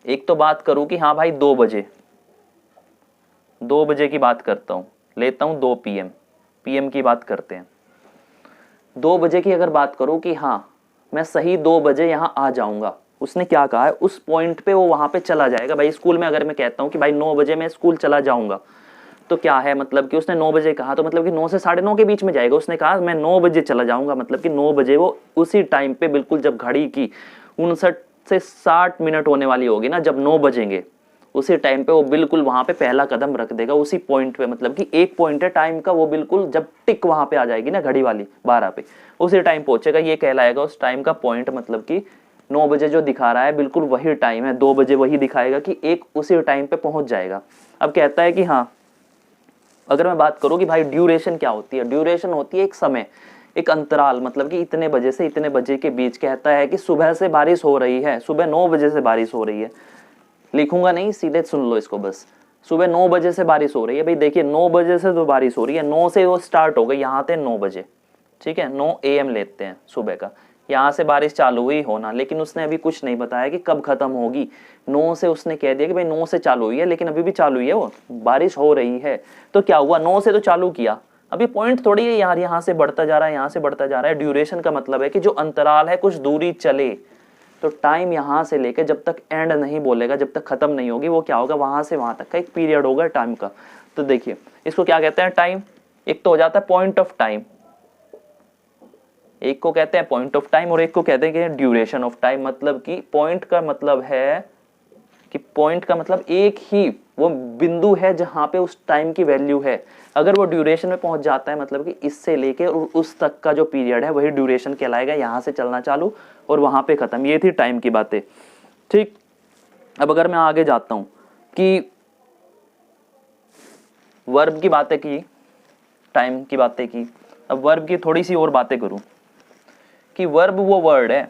एक तो बात करूं कि हाँ भाई 2 बजे, 2 बजे की बात करता हूँ, लेता हूँ 2 PM, PM की बात करते हैं। 2 बजे की अगर बात करूँ कि हाँ मैं सही 2 बजे यहाँ आ जाऊँगा, उसने क्या कहा है उस पॉइंट पे वो वहाँ पे चला जाएगा। भाई स्कूल में अगर मैं कहता हूँ कि भाई 9 बजे मैं स्कूल चला जाऊँगा, तो क्या है मतलब कि उसने 9 बजे कहा, तो मतलब कि 9 से 9:30 के बीच में जाएगा। उसने कहा मैं 9 बजे चला जाऊँगा, मतलब कि 9 बजे वो उसी टाइम पे बिल्कुल, जब घड़ी की 59 से 60 मिनट होने वाली होगी ना, जब 9 बजेंगे उसी टाइम पे वो बिल्कुल वहां पे पहला कदम रख देगा उसी पॉइंट पे। मतलब कि एक पॉइंट है टाइम का, वो बिल्कुल जब टिक वहां पे आ जाएगी ना घड़ी वाली 12 पे, उसी टाइम पहुंचेगा। ये कहलाएगा उस टाइम का पॉइंट। मतलब कि 9 बजे जो दिखा रहा है बिल्कुल वही टाइम है, 2 बजे वही दिखाएगा कि एक उसी टाइम पे पहुंच जाएगा। अब कहता है कि हाँ, अगर मैं बात करूं कि भाई ड्यूरेशन क्या होती है, ड्यूरेशन होती है एक समय, एक अंतराल, मतलब कि इतने बजे से इतने बजे के बीच। कहता है कि सुबह से बारिश हो रही है, सुबह 9 बजे से बारिश हो रही है। लिखूंगा नहीं, सीधे सुन लो इसको बस। सुबह 9 बजे से बारिश हो रही है। भाई देखिए 9 बजे से तो बारिश हो रही है, 9 से वो स्टार्ट हो गई, यहाँ थे 9 बजे, ठीक है, 9 AM लेते हैं सुबह का, यहाँ से बारिश चालू हुई होना। लेकिन उसने अभी कुछ नहीं बताया कि कब खत्म होगी। 9 से उसने कह दिया कि भाई 9 से चालू हुई है, लेकिन अभी भी चालू ही है, वो बारिश हो रही है। तो क्या हुआ, 9 से तो चालू किया, अभी पॉइंट थोड़ी है यार, यहाँ से बढ़ता जा रहा है, यहाँ से बढ़ता जा रहा है। ड्यूरेशन का मतलब है कि जो अंतराल है कुछ दूरी चले, तो टाइम यहां से लेके जब तक एंड नहीं बोलेगा, जब तक खत्म नहीं होगी, वो क्या होगा, वहां से वहां तक का एक पीरियड होगा टाइम का। तो देखिए इसको क्या कहते हैं, टाइम। एक तो हो जाता है पॉइंट ऑफ टाइम, एक को कहते हैं पॉइंट ऑफ टाइम, और एक को कहते हैं ड्यूरेशन ऑफ टाइम। मतलब कि पॉइंट का मतलब है कि पॉइंट का मतलब एक ही वो बिंदु है जहां पे उस टाइम की वैल्यू है। अगर वो ड्यूरेशन में पहुंच जाता है, मतलब कि इससे लेके उस तक का जो पीरियड है वही ड्यूरेशन कहलाएगा। यहां से चलना चालू और वहां पे खत्म। ये थी टाइम की बातें, ठीक। अब अगर मैं आगे जाता हूं कि वर्ब की बातें की, टाइम की बातें की, अब वर्ब की थोड़ी सी और बातें करूं कि वर्ब वो वर्ड है।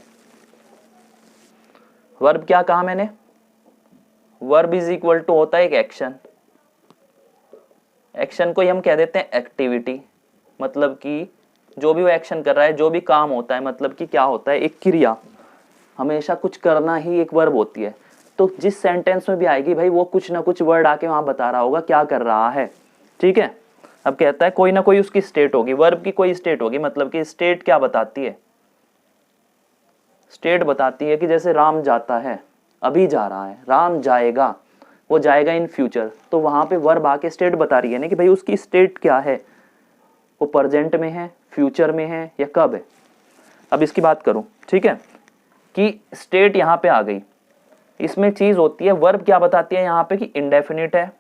वर्ब क्या कहा मैंने, वर्ब इज इक्वल टू होता है एक एक्शन। एक्शन को ही हम कह देते हैं एक्टिविटी। मतलब कि जो भी वो एक्शन कर रहा है, जो भी काम होता है, मतलब कि क्या होता है, एक क्रिया, हमेशा कुछ करना ही एक वर्ब होती है। तो जिस सेंटेंस में भी आएगी भाई, वो कुछ ना कुछ वर्ड आके वहां बता रहा होगा क्या कर रहा है, ठीक है। अब कहता है कोई ना कोई उसकी स्टेट होगी, वर्ब की कोई स्टेट होगी। मतलब कि स्टेट क्या बताती है, स्टेट बताती है कि जैसे राम जाता है, अभी जा रहा है, राम जाएगा, वो जाएगा इन फ्यूचर। तो वहां पे वर्ब आके स्टेट बता रही है ना कि भाई उसकी स्टेट क्या है, वो प्रेजेंट में है, फ्यूचर में है, या कब है। अब इसकी बात करूं, ठीक है, कि स्टेट यहां पे आ गई। इसमें चीज होती है, वर्ब क्या बताती है यहाँ पे कि इंडेफिनिट है।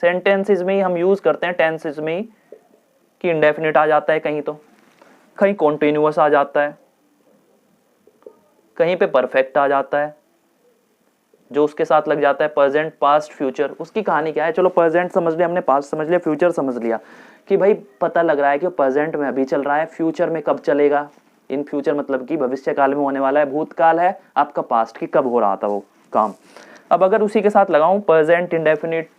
सेंटेंसेस में ही हम यूज करते हैं, टेंसेस में ही, कि इंडेफिनिट आ जाता है कहीं, तो कहीं कॉन्टिन्यूअस आ जाता है, कहीं पे परफेक्ट आ जाता है, जो उसके साथ लग जाता है प्रेजेंट, पास्ट, फ्यूचर। उसकी कहानी क्या है, चलो प्रेजेंट समझ लिया हमने, पास्ट समझ लिया, फ्यूचर समझ लिया कि भाई पता लग रहा है कि प्रेजेंट में अभी चल रहा है, फ्यूचर में कब चलेगा। इन फ्यूचर मतलब कि भविष्य काल में होने वाला है, भूतकाल है आपका पास्ट की कब हो रहा था वो काम। अब अगर उसी के साथ लगाऊं प्रेजेंट इंडेफिनिट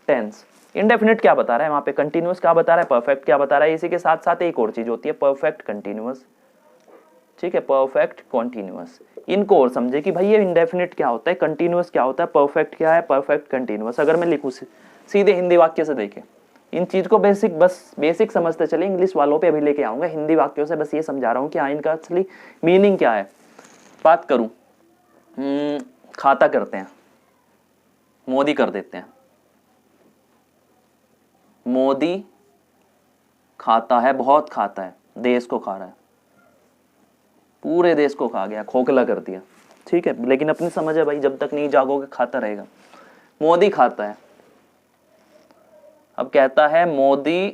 टेंस, इंडेफिनिट क्या बता रहा है वहां पे, कंटिन्यूअस क्या बता रहा है, परफेक्ट क्या बता रहा है। इसी के साथ साथ एक और चीज होती है परफेक्ट कंटिन्यूअस, ठीक है, परफेक्ट कॉन्टिन्यूअस। इनको और समझे कि भाई ये इंडेफिनिट क्या होता है, कंटिन्यूअस क्या होता है, परफेक्ट क्या है, परफेक्ट कंटिन्यूअस। अगर मैं लिखूं सीधे हिंदी वाक्य से, देखें इन चीज को बेसिक, बस बेसिक समझते चले। इंग्लिश वालों पे अभी लेके आऊंगा, हिंदी वाक्यों से बस ये समझा रहा हूँ कि हाँ इनका असली मीनिंग क्या है। बात करूं, खाता करते हैं, मोदी कर देते हैं। मोदी खाता है, बहुत खाता है, देश को खा रहा है, पूरे देश को खा गया, खोखला कर दिया, ठीक है। लेकिन अपनी समझ है भाई, जब तक नहीं जागोगे खाता रहेगा। मोदी खाता है, अब कहता है मोदी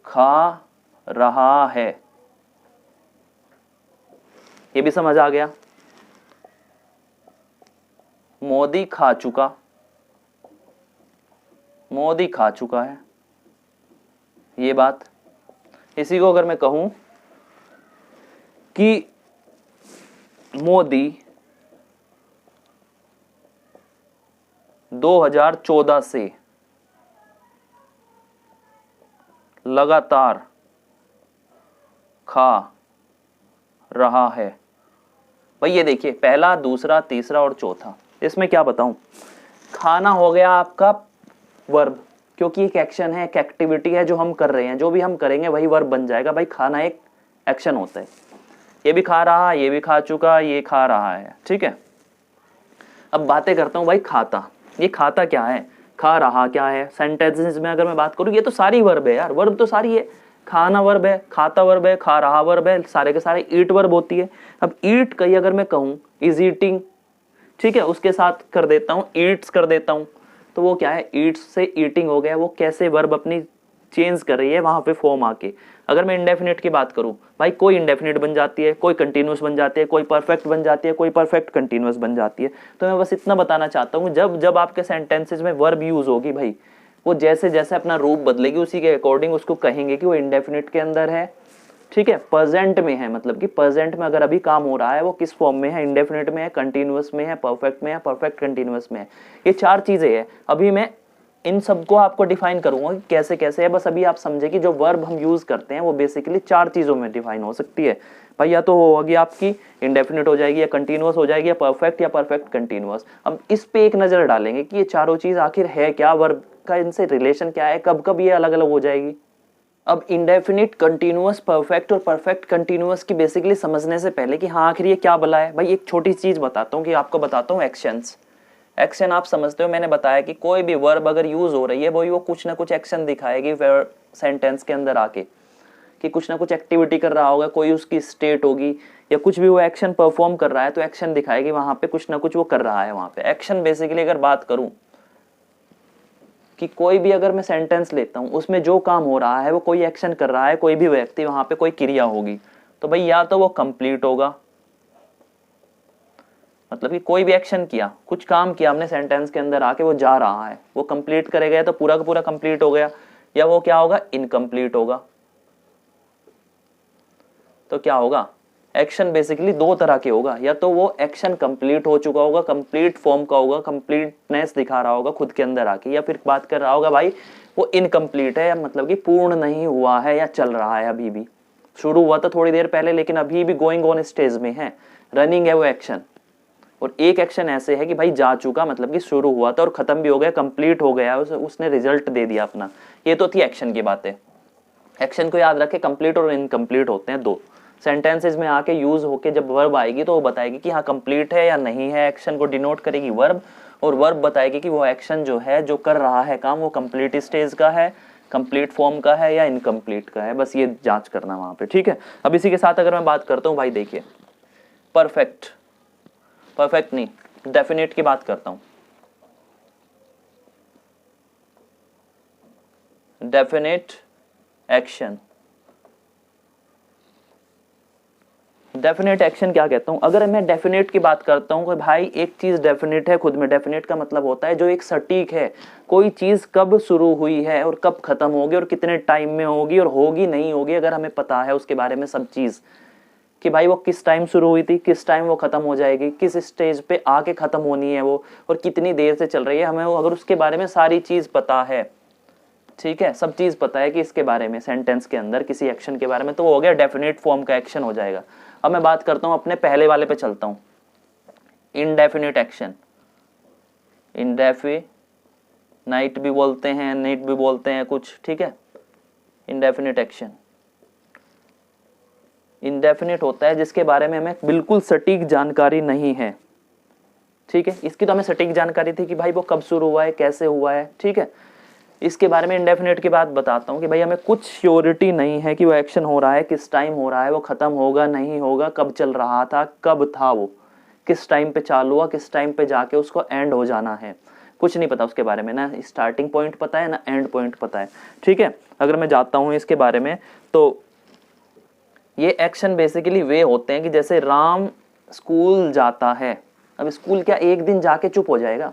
खा रहा है, ये भी समझ आ गया। मोदी खा चुका, मोदी खा चुका है, ये बात। इसी को अगर मैं कहूं कि मोदी 2014 से लगातार खा रहा है। भाई ये देखिए, पहला, दूसरा, तीसरा और चौथा, इसमें क्या बताऊं, खाना हो गया आपका वर्ब, क्योंकि एक एक्शन है, एक एक्टिविटी है जो हम कर रहे हैं, जो भी हम करेंगे वही वर्ब बन जाएगा। भाई खाना एक एक्शन होता है, ये भी खा रहा, ये भी खा चुका, ये खा रहा है, ठीक है। अब बातें करता हूं भाई खाता, ये खाता क्या है, खा रहा क्या है। सेंटेंसेस में अगर मैं बात करूं, ये तो सारी वर्ब है यार, वर्ब तो सारी है। खाना वर्ब है, खाता वर्ब है, खा रहा वर्ब है, सारे के सारे ईट वर्ब होती है। अब ईट कहीं अगर मैं कहूं इज ईटिंग, ठीक है, उसके साथ कर देता हूं ईट्स कर देता हूं, तो वो क्या है, ईट्स से ईटिंग हो गया। वो कैसे वर्ब अपनी चेंज कर रही है वहां पे फॉर्म आके। अगर मैं इंडेफिनिट की बात करूं, भाई कोई इंडेफिनिट बन जाती है, कोई कंटिन्यूअस बन जाती है, कोई परफेक्ट बन जाती है, कोई परफेक्ट कंटिन्यूअस बन जाती है। तो मैं बस इतना बताना चाहता हूं, जब जब आपके सेंटेंसेस में वर्ब यूज होगी भाई, वो जैसे जैसे अपना रूप बदलेगी उसी के अकॉर्डिंग उसको कहेंगे कि वो इंडेफिनिट के अंदर है, ठीक है, प्रेजेंट में है। मतलब कि प्रेजेंट में अगर अभी काम हो रहा है वो किस फॉर्म में है, इंडेफिनिट में है, कंटिन्यूअस में है, परफेक्ट में है, परफेक्ट कंटिन्यूअस में है। ये चार चीजें हैं। अभी मैं इन सबको आपको डिफाइन करूंगा कि कैसे कैसे है। बस अभी आप समझे कि जो वर्ब हम यूज करते हैं वो बेसिकली चार चीजों में डिफाइन हो सकती है भाई। या तो होगी आपकी इंडेफिनिट हो जाएगी, या कंटिन्यूअस हो जाएगी, या परफेक्ट कंटिन्यूअस। अब इस पे एक नजर डालेंगे कि ये चारों चीज आखिर है क्या, वर्ब का इनसे रिलेशन क्या है, कब कब ये अलग अलग हो जाएगी। अब इंडेफिनिट, कंटिन्यूअस, परफेक्ट और परफेक्ट कंटिन्यूअस की बेसिकली समझने से पहले कि हाँ आखिर ये क्या भला है, भाई एक छोटी चीज बताता हूँ कि आपको बताता हूँ एक्शंस। एक्शन आप समझते हो, मैंने बताया कि कोई भी वर्ब अगर यूज हो रही है वो कुछ ना कुछ एक्शन दिखाएगी सेंटेंस के अंदर आके, कि कुछ ना कुछ एक्टिविटी कर रहा होगा, कोई उसकी स्टेट होगी, या कुछ भी वो एक्शन परफॉर्म कर रहा है तो एक्शन दिखाएगी वहां पे, कुछ ना कुछ वो कर रहा है वहां पे। एक्शन बेसिकली अगर बात करूं कि कोई भी अगर मैं सेंटेंस लेता हूं उसमें जो काम हो रहा है वो कोई एक्शन कर रहा है, कोई भी व्यक्ति, वहां पे कोई क्रिया होगी, तो भाई या तो वो कंप्लीट होगा, मतलब कि कोई भी एक्शन किया, कुछ काम किया हमने सेंटेंस के अंदर आके, वो जा रहा है, वो कंप्लीट करेगा तो पूरा का पूरा कंप्लीट हो गया, या वो क्या होगा, इनकम्प्लीट होगा। तो क्या होगा, एक्शन बेसिकली दो तरह के होगा, या तो वो एक्शन कंप्लीट हो चुका होगा, कंप्लीट फॉर्म का होगा, कंप्लीटनेस दिखा रहा होगा खुद के अंदर आके, या फिर बात कर रहा होगा भाई वो इनकम्प्लीट है, या मतलब कि पूर्ण नहीं हुआ है, या चल रहा है, अभी भी शुरू हुआ था थोड़ी देर पहले लेकिन अभी भी गोइंग ऑन स्टेज में है, रनिंग है वो एक्शन। और एक एक्शन ऐसे है कि भाई जा चुका, मतलब कि शुरू हुआ था और खत्म भी हो गया, कंप्लीट हो गया, उसने रिजल्ट दे दिया अपना। ये तो थी एक्शन की बातें। एक्शन को याद रखे, कंप्लीट और इनकम्प्लीट होते हैं दो। सेंटेंसेस में आके यूज होके जब वर्ब आएगी तो वो बताएगी कि हाँ कंप्लीट है या नहीं है, एक्शन को डिनोट करेगी वर्ब, और वर्ब बताएगी कि वो एक्शन जो है, जो कर रहा है काम, वो कंप्लीट स्टेज का है, कंप्लीट फॉर्म का है, या इनकम्प्लीट का है। बस ये जांच करना वहां पे, ठीक है। अब इसी के साथ अगर मैं बात करता हूँ भाई, देखिए परफेक्ट, परफेक्ट नहीं, डेफिनेट की बात करता हूं। डेफिनेट एक्शन, डेफिनेट एक्शन क्या कहता हूं, अगर मैं डेफिनेट की बात करता हूं कि भाई एक चीज डेफिनेट है खुद में, डेफिनेट का मतलब होता है जो एक सटीक है, कोई चीज कब शुरू हुई है और कब खत्म होगी और कितने टाइम में होगी और होगी नहीं होगी, अगर हमें पता है उसके बारे में सब चीज, कि भाई वो किस टाइम शुरू हुई थी, किस टाइम वो खत्म हो जाएगी, किस स्टेज पे आके खत्म होनी है वो, और कितनी देर से चल रही है, हमें वो अगर उसके बारे में सारी चीज पता है, ठीक है, सब चीज पता है कि इसके बारे में, सेंटेंस के अंदर किसी एक्शन के बारे में, तो वो हो गया डेफिनेट फॉर्म का एक्शन हो जाएगा। अब मैं बात करता हूं अपने पहले वाले पे चलता हूं, इनडेफिनिट एक्शन। इनडेफिनाइट भी बोलते हैं, नेट भी बोलते हैं कुछ, ठीक है। इनडेफिनिट एक्शन इंडेफिनिट होता है जिसके बारे में हमें बिल्कुल सटीक जानकारी नहीं है, ठीक है। इसकी तो हमें सटीक जानकारी थी कि भाई वो कब शुरू हुआ है, कैसे हुआ है, ठीक है। इसके बारे में इंडेफिनिट की बात बताता हूँ कि भाई हमें कुछ श्योरिटी नहीं है कि वो एक्शन हो रहा है, किस टाइम हो रहा है, वो खत्म होगा नहीं होगा, कब चल रहा था, कब था वो, किस टाइम पे चालू हुआ, किस टाइम पे जाके उसको एंड हो जाना है, कुछ नहीं पता उसके बारे में, ना स्टार्टिंग पॉइंट पता है ना एंड पॉइंट पता है, ठीक है। अगर मैं जाता हूँ इसके बारे में, तो ये एक्शन बेसिकली वे होते हैं कि जैसे राम स्कूल जाता है, अब स्कूल क्या एक दिन जाके चुप हो जाएगा,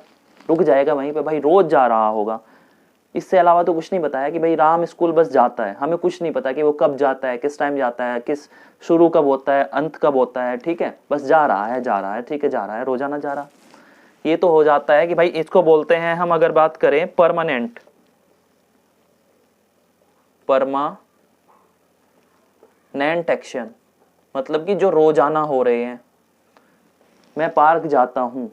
रुक जाएगा वहीं पे, भाई रोज जा रहा होगा, इससे अलावा तो कुछ नहीं बताया कि भाई राम स्कूल बस जाता है, हमें कुछ नहीं पता कि वो कब जाता है, किस टाइम जाता है, किस शुरू कब होता है, अंत कब होता है, ठीक है, बस जा रहा है, ठीक है, जा रहा है, रोजाना जा रहा। ये तो हो जाता है कि भाई इसको बोलते हैं हम, अगर बात करें परमानेंट, परमानेंट एक्शन, मतलब कि जो रोजाना हो रहे हैं। मैं पार्क जाता हूं,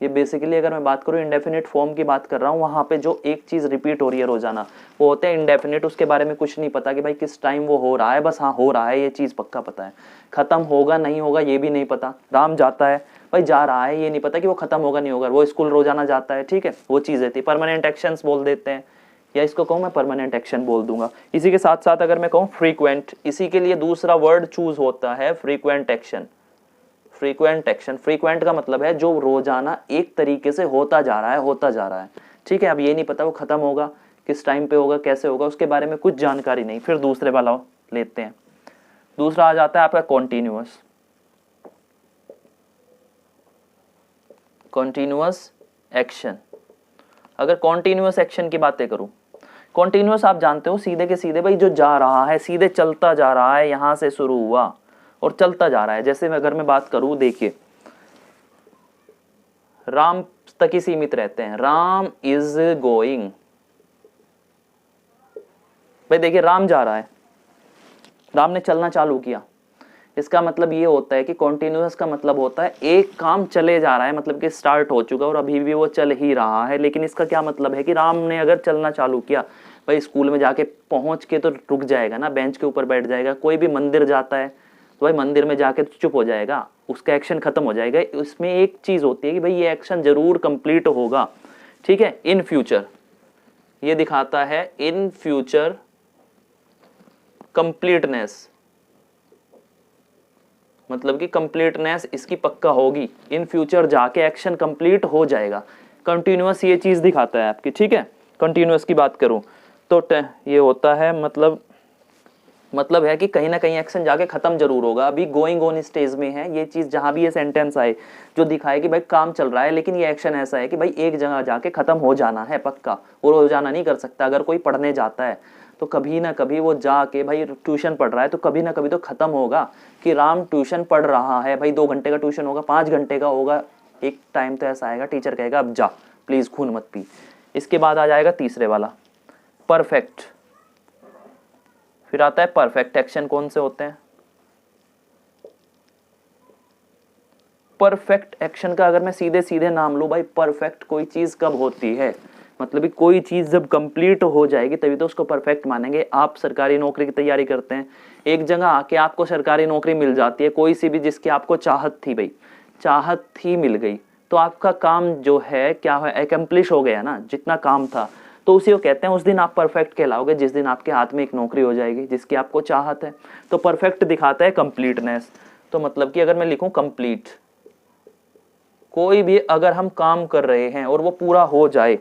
ये बेसिकली अगर मैं बात करूँ इंडेफिनिट फॉर्म की बात कर रहा हूँ, वहाँ पे जो एक चीज़ रिपीट हो रही है रोजाना वो होते हैं इंडेफिनिट। उसके बारे में कुछ नहीं पता कि भाई किस टाइम वो हो रहा है, बस हाँ हो रहा है ये चीज़ पक्का पता है। खत्म होगा नहीं होगा ये भी नहीं पता। राम जाता है भाई जा रहा है, ये नहीं पता कि वो खत्म होगा नहीं होगा। वो स्कूल रोजाना जाता है, ठीक है, वो चीज़ें थी। परमानेंट एक्शंस बोल देते हैं, या इसको कहूँ मैं परमानेंट एक्शन बोल दूंगा। इसी के साथ साथ अगर मैं कहूँ फ्रीक्वेंट, इसी के लिए दूसरा वर्ड चूज होता है frequent action. Frequent action, frequent का मतलब है जो रोजाना एक तरीके से होता जा रहा है, होता जा रहा है, ठीक है। अब ये नहीं पता वो खत्म होगा किस टाइम पे होगा, कैसे होगा, उसके बारे में कुछ जानकारी नहीं। फिर दूसरे वाला लेते हैं। दूसरा आ जाता है आपका कॉन्टिन्यूअस। कॉन्टिन्यूअस एक्शन, अगर कॉन्टिन्यूअस एक्शन की बातें करूं, कॉन्टिन्यूअस आप जानते हो सीधे के सीधे भाई जो जा रहा है, सीधे चलता जा रहा है, यहां से शुरू हुआ और चलता जा रहा है। जैसे मैं अगर मैं बात करूं, देखिए राम तक ही सीमित रहते हैं। राम इज गोइंग, भाई देखिए राम जा रहा है, राम ने चलना चालू किया। इसका मतलब ये होता है कि कॉन्टिन्यूअस का मतलब होता है एक काम चले जा रहा है, मतलब कि स्टार्ट हो चुका और अभी भी वो चल ही रहा है। लेकिन इसका क्या मतलब है कि राम ने अगर चलना चालू किया, भाई स्कूल में जाके पहुंच के तो रुक जाएगा ना, बेंच के ऊपर बैठ जाएगा। कोई भी मंदिर जाता है तो भाई मंदिर में जाके तो चुप हो जाएगा, उसका एक्शन खत्म हो जाएगा। उसमें एक चीज होती है कि भाई ये एक्शन जरूर कंप्लीट होगा, ठीक है, इन फ्यूचर। ये दिखाता है इन फ्यूचर कंप्लीटनेस, मतलब कि कंप्लीटनेस इसकी पक्का होगी, इन फ्यूचर जाके एक्शन कंप्लीट हो जाएगा। कंटिन्यूअस ये चीज दिखाता है आपकी, ठीक है। कंटिन्यूअस की बात करूं तो ये होता है मतलब है कि कहीं ना कहीं एक्शन जाके खत्म जरूर होगा, अभी गोइंग ऑन स्टेज में है। ये चीज जहां भी ये सेंटेंस आए जो दिखाए कि भाई काम चल रहा है, लेकिन ये एक्शन ऐसा है कि भाई एक जगह जाके खत्म हो जाना है पक्का, और हो जाना नहीं कर सकता। अगर कोई पढ़ने जाता है तो कभी ना कभी वो जाके, भाई ट्यूशन पढ़ रहा है तो कभी ना कभी तो खत्म होगा कि राम ट्यूशन पढ़ रहा है। भाई 2 घंटे का ट्यूशन होगा, 5 घंटे का होगा, एक टाइम तो ऐसा आएगा टीचर कहेगा अब जा प्लीज खून मत पी। इसके बाद आ जाएगा तीसरे वाला परफेक्ट। फिर आता है परफेक्ट एक्शन। कौन से होते हैं परफेक्ट एक्शन का? अगर मैं सीधे सीधे नाम लूं, भाई परफेक्ट कोई चीज कब होती है, मतलब कोई चीज जब कंप्लीट हो जाएगी तभी तो उसको परफेक्ट मानेंगे। आप सरकारी नौकरी की तैयारी करते हैं, एक जगह आके आपको सरकारी नौकरी मिल जाती है, कोई सी भी जिसकी आपको चाहत थी, भाई चाहत ही मिल गई, तो आपका काम जो है क्या है, एकम्प्लिश हो गया ना, जितना काम था। तो उसी को कहते हैं उस दिन आप परफेक्ट कहलाओगे जिस दिन आपके हाथ में एक नौकरी हो जाएगी जिसकी आपको चाहत है। तो परफेक्ट दिखाता है कंप्लीटनेस। तो मतलब कि अगर मैं लिखूं कंप्लीट, कोई भी अगर हम काम कर रहे हैं और वो पूरा हो जाए,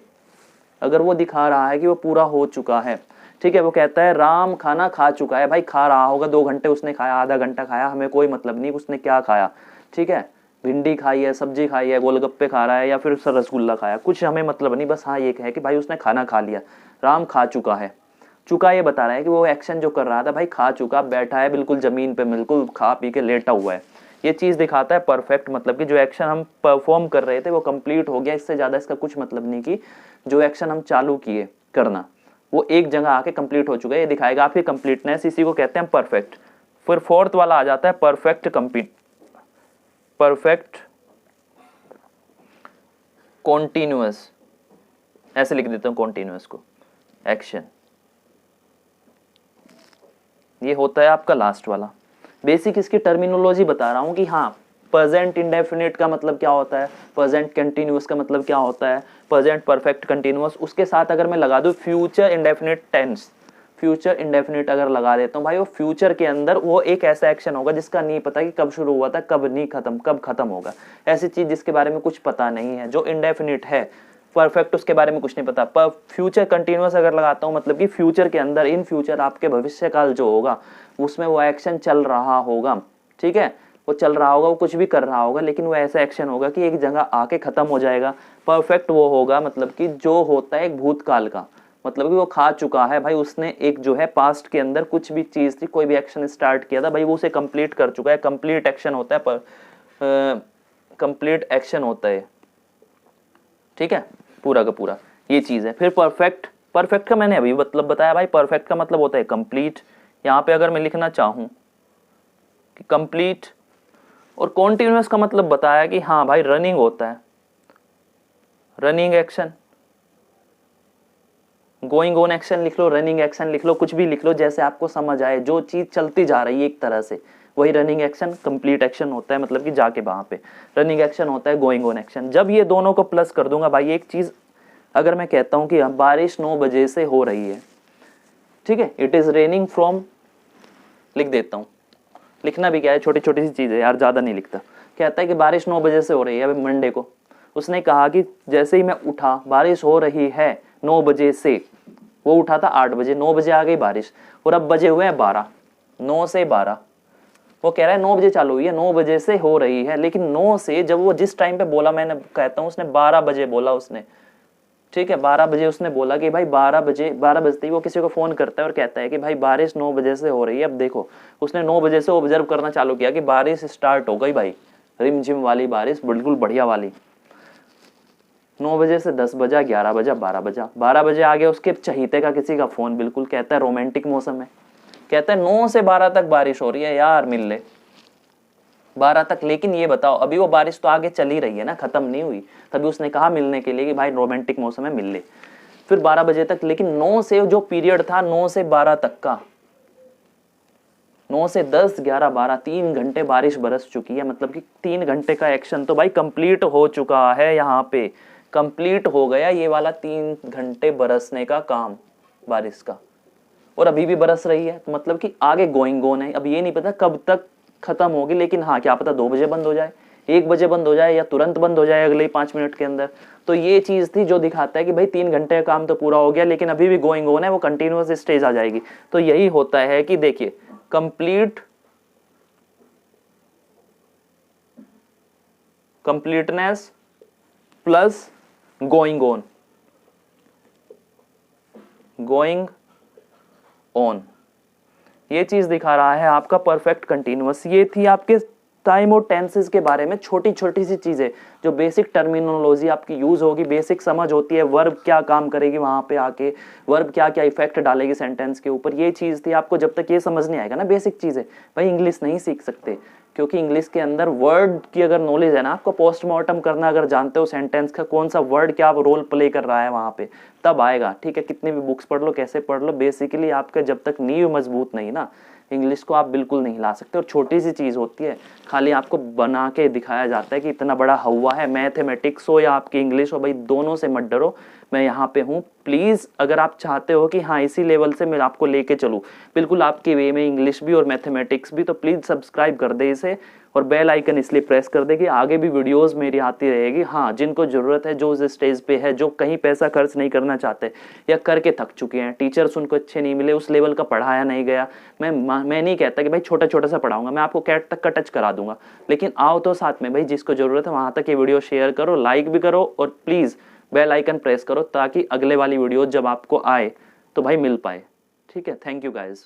अगर वो दिखा रहा है कि वो पूरा हो चुका है, ठीक है, वो कहता है राम खाना खा चुका है। भाई खा रहा होगा, 2 घंटे उसने खाया, आधा घंटा खाया, हमें कोई मतलब नहीं उसने क्या खाया, ठीक है, भिंडी खाई है, सब्जी खाई है, गोलगप्पे खा रहा है या फिर रसगुल्ला खाया, कुछ हमें मतलब नहीं। बस हाँ ये है कि भाई उसने खाना खा लिया, राम खा चुका है। चुका ये बता रहा है कि वो एक्शन जो कर रहा था, भाई खा चुका, बैठा है बिल्कुल जमीन पे, बिल्कुल खा पी के लेटा हुआ है। ये चीज दिखाता है परफेक्ट, मतलब कि जो एक्शन हम परफॉर्म कर रहे थे वो कंप्लीट हो गया। इससे ज्यादा इसका कुछ मतलब नहीं कि जो एक्शन हम चालू किए करना वो एक जगह आके कंप्लीट हो चुका है, ये दिखाएगा आपकी कंप्लीटनेस। इसी को कहते हैं परफेक्ट। फिर फोर्थ वाला आ जाता है परफेक्ट कंप्लीट, परफेक्ट कॉन्टिन्यूअस, ऐसे लिख देता हूं कॉन्टिन्यूअस को, एक्शन। ये होता है आपका लास्ट वाला। बेसिक इसकी टर्मिनोलॉजी बता रहा हूं कि हाँ प्रेजेंट इंडेफिनिट का मतलब क्या होता है, प्रेजेंट कंटिन्यूअस का मतलब क्या होता है, प्रेजेंट परफेक्ट कंटिन्यूअस। उसके साथ अगर मैं लगा दूं future indefinite tense, future indefinite अगर लगा देता हूं, भाई वो फ्यूचर के अंदर वो एक ऐसा एक्शन होगा जिसका नहीं पता कि कब शुरू हुआ था, कब नहीं खत्म, कब खत्म होगा। ऐसी चीज जिसके बारे में कुछ पता नहीं है, जो इंडेफिनिट है। परफेक्ट उसके बारे में कुछ नहीं पता। पर फ्यूचर कंटिन्यूअस अगर लगाता हूं, मतलब कि फ्यूचर के अंदर, इन फ्यूचर आपके भविष्य काल जो होगा उसमें वो एक्शन चल रहा होगा, ठीक है, वो चल रहा होगा, वो कुछ भी कर रहा होगा, लेकिन वो ऐसा एक्शन होगा कि एक जगह आके खत्म हो जाएगा। परफेक्ट वो होगा मतलब कि जो होता है एक भूतकाल का, मतलब कि वो खा चुका है, भाई उसने एक जो है पास्ट के अंदर कुछ भी चीज थी, कोई भी एक्शन स्टार्ट किया था, भाई वो उसे कंप्लीट कर चुका है। कंप्लीट एक्शन होता है, पर कंप्लीट एक्शन होता है, ठीक है, पूरा का पूरा ये चीज है। फिर परफेक्ट, परफेक्ट का मैंने अभी मतलब बताया भाई, परफेक्ट का मतलब होता है कंप्लीट। यहां पे अगर मैं लिखना चाहूं कि कंप्लीट, और कॉन्टिन्यूअस का मतलब बताया कि हाँ भाई रनिंग होता है, running action, going on action लिख लो, रनिंग एक्शन लिख लो, कुछ भी लिख लो जैसे आपको समझ आए। जो चीज चलती जा रही है एक तरह से वही रनिंग एक्शन, कंप्लीट एक्शन होता है, मतलब कि जाके वहां पे रनिंग एक्शन होता है, गोइंग ऑन एक्शन। जब ये दोनों को प्लस कर दूंगा भाई, एक चीज अगर मैं कहता हूं कि बारिश 9 बजे से हो रही है, ठीक है, इट इज रेनिंग फ्रॉम, लिख देता हूं, लिखना भी क्या है, छोटी छोटी सी चीज है यार, ज्यादा नहीं लिखता। कहता है कि बारिश 9 बजे से हो रही है, अभी मंडे को उसने कहा कि जैसे ही मैं उठा बारिश हो रही है 9 बजे से, वो उठा था 8 बजे, 9 बजे आ गई बारिश और अब बजे हुए हैं 12, 9 से 12। वो कह रहा है 9 बजे चालू हुई है, 9 बजे से हो रही है, लेकिन 9 से जब वो जिस टाइम पे बोला, मैंने कहता हूं उसने 12 बजे बोला उसने, ठीक है 12 बजे उसने बोला कि भाई 12 बजे, 12 बजते ही वो किसी को फोन करता है और कहता है कि भाई बारिश 9 बजे से हो रही है। अब देखो उसने 9 बजे से ऑब्जर्व करना चालू किया कि बारिश स्टार्ट हो गई भाई, रिमझिम वाली बारिश, बिल्कुल बढ़िया वाली। 9 बजे से 10 बजा, 11 बजा, 12 बजा, 12 बजे आ गया उसके चहीते का किसी का फोन, बिल्कुल कहता है रोमांटिक मौसम है, कहता है 9 से 12 तक बारिश हो रही है यार, मिल ले 12 तक। लेकिन ये बताओ अभी वो बारिश तो आगे चल ही रही है ना, खत्म नहीं हुई, तभी उसने कहा मिलने के लिए कि भाई रोमांटिक मौसम है, मिल ले। फिर 12 बजे तक, लेकिन 9 से जो पीरियड था 9 से 12 तक का, 9 से 10, 11, 12, 3 घंटे बारिश बरस चुकी है, मतलब कि 3 घंटे का एक्शन तो भाई कंप्लीट हो चुका है, यहाँ पे कंप्लीट हो गया ये वाला 3 घंटे बरसने का काम बारिश का, और अभी भी बरस रही है, तो मतलब कि आगे गोइंग ऑन है। अब ये नहीं पता कब तक खत्म होगी, लेकिन हाँ क्या पता 2 बजे बंद हो जाए, 1 बजे बंद हो जाए, या तुरंत बंद हो जाए अगले 5 मिनट के अंदर। तो ये चीज थी जो दिखाता है कि भाई 3 घंटे का काम तो पूरा हो गया, लेकिन अभी भी गोइंग ऑन है, वो कंटिन्यूअस स्टेज आ जाएगी। तो यही होता है कि देखिए complete, completeness plus going on, going on, ये चीज दिखा रहा है आपका परफेक्ट कंटिन्यूअस। ये थी आपके टाइम और टेंसेस के बारे में छोटी छोटी सी चीजें, जो बेसिक टर्मिनोलॉजी आपकी यूज होगी, बेसिक समझ होती है, वर्ब क्या काम करेगी वहां पे आके, वर्ब क्या क्या इफेक्ट डालेगी सेंटेंस के ऊपर, ये चीज थी। आपको जब तक ये समझ नहीं आएगा ना बेसिक चीजें, भाई इंग्लिश नहीं सीख सकते, क्योंकि इंग्लिश के अंदर वर्ड की अगर नॉलेज है ना, आपको पोस्टमार्टम करना अगर जानते हो सेंटेंस का कौन सा वर्ड क्या रोल प्ले कर रहा है वहां पे, तब आएगा। ठीक है, कितनी भी बुक्स पढ़ लो, कैसे पढ़ लो, बेसिकली आपका जब तक नींव मजबूत नहीं ना, इंग्लिश को आप बिल्कुल नहीं ला सकते। और छोटी सी चीज होती है, खाली आपको बना के दिखाया जाता है कि इतना बड़ा हवा है, मैथमेटिक्स हो या आपकी इंग्लिश हो, भाई दोनों से मत डरो, मैं यहाँ पे हूँ। प्लीज अगर आप चाहते हो कि हाँ इसी लेवल से मैं आपको लेके चलूँ बिल्कुल आपके वे में, इंग्लिश भी और मैथमेटिक्स भी, तो प्लीज सब्सक्राइब कर दे इसे, और बेल आइकन इसलिए प्रेस कर दे कि आगे भी वीडियोस मेरी आती रहेगी। हाँ, जिनको जरूरत है, जो उस स्टेज पे है, जो कहीं पैसा खर्च नहीं करना चाहते या करके थक चुके हैं, टीचर्स उनको अच्छे नहीं मिले, उस लेवल का पढ़ाया नहीं गया, मैं नहीं कहता कि भाई छोटा छोटा सा पढ़ाऊंगा, मैं आपको कैट तक का टच करा दूंगा, लेकिन आओ तो साथ में भाई, जिसको जरूरत है वहां तक ये वीडियो शेयर करो, लाइक भी करो, और प्लीज बेल आइकन प्रेस करो ताकि अगले वाली वीडियो जब आपको आए तो भाई मिल पाए। ठीक है, थैंक यू गाइज।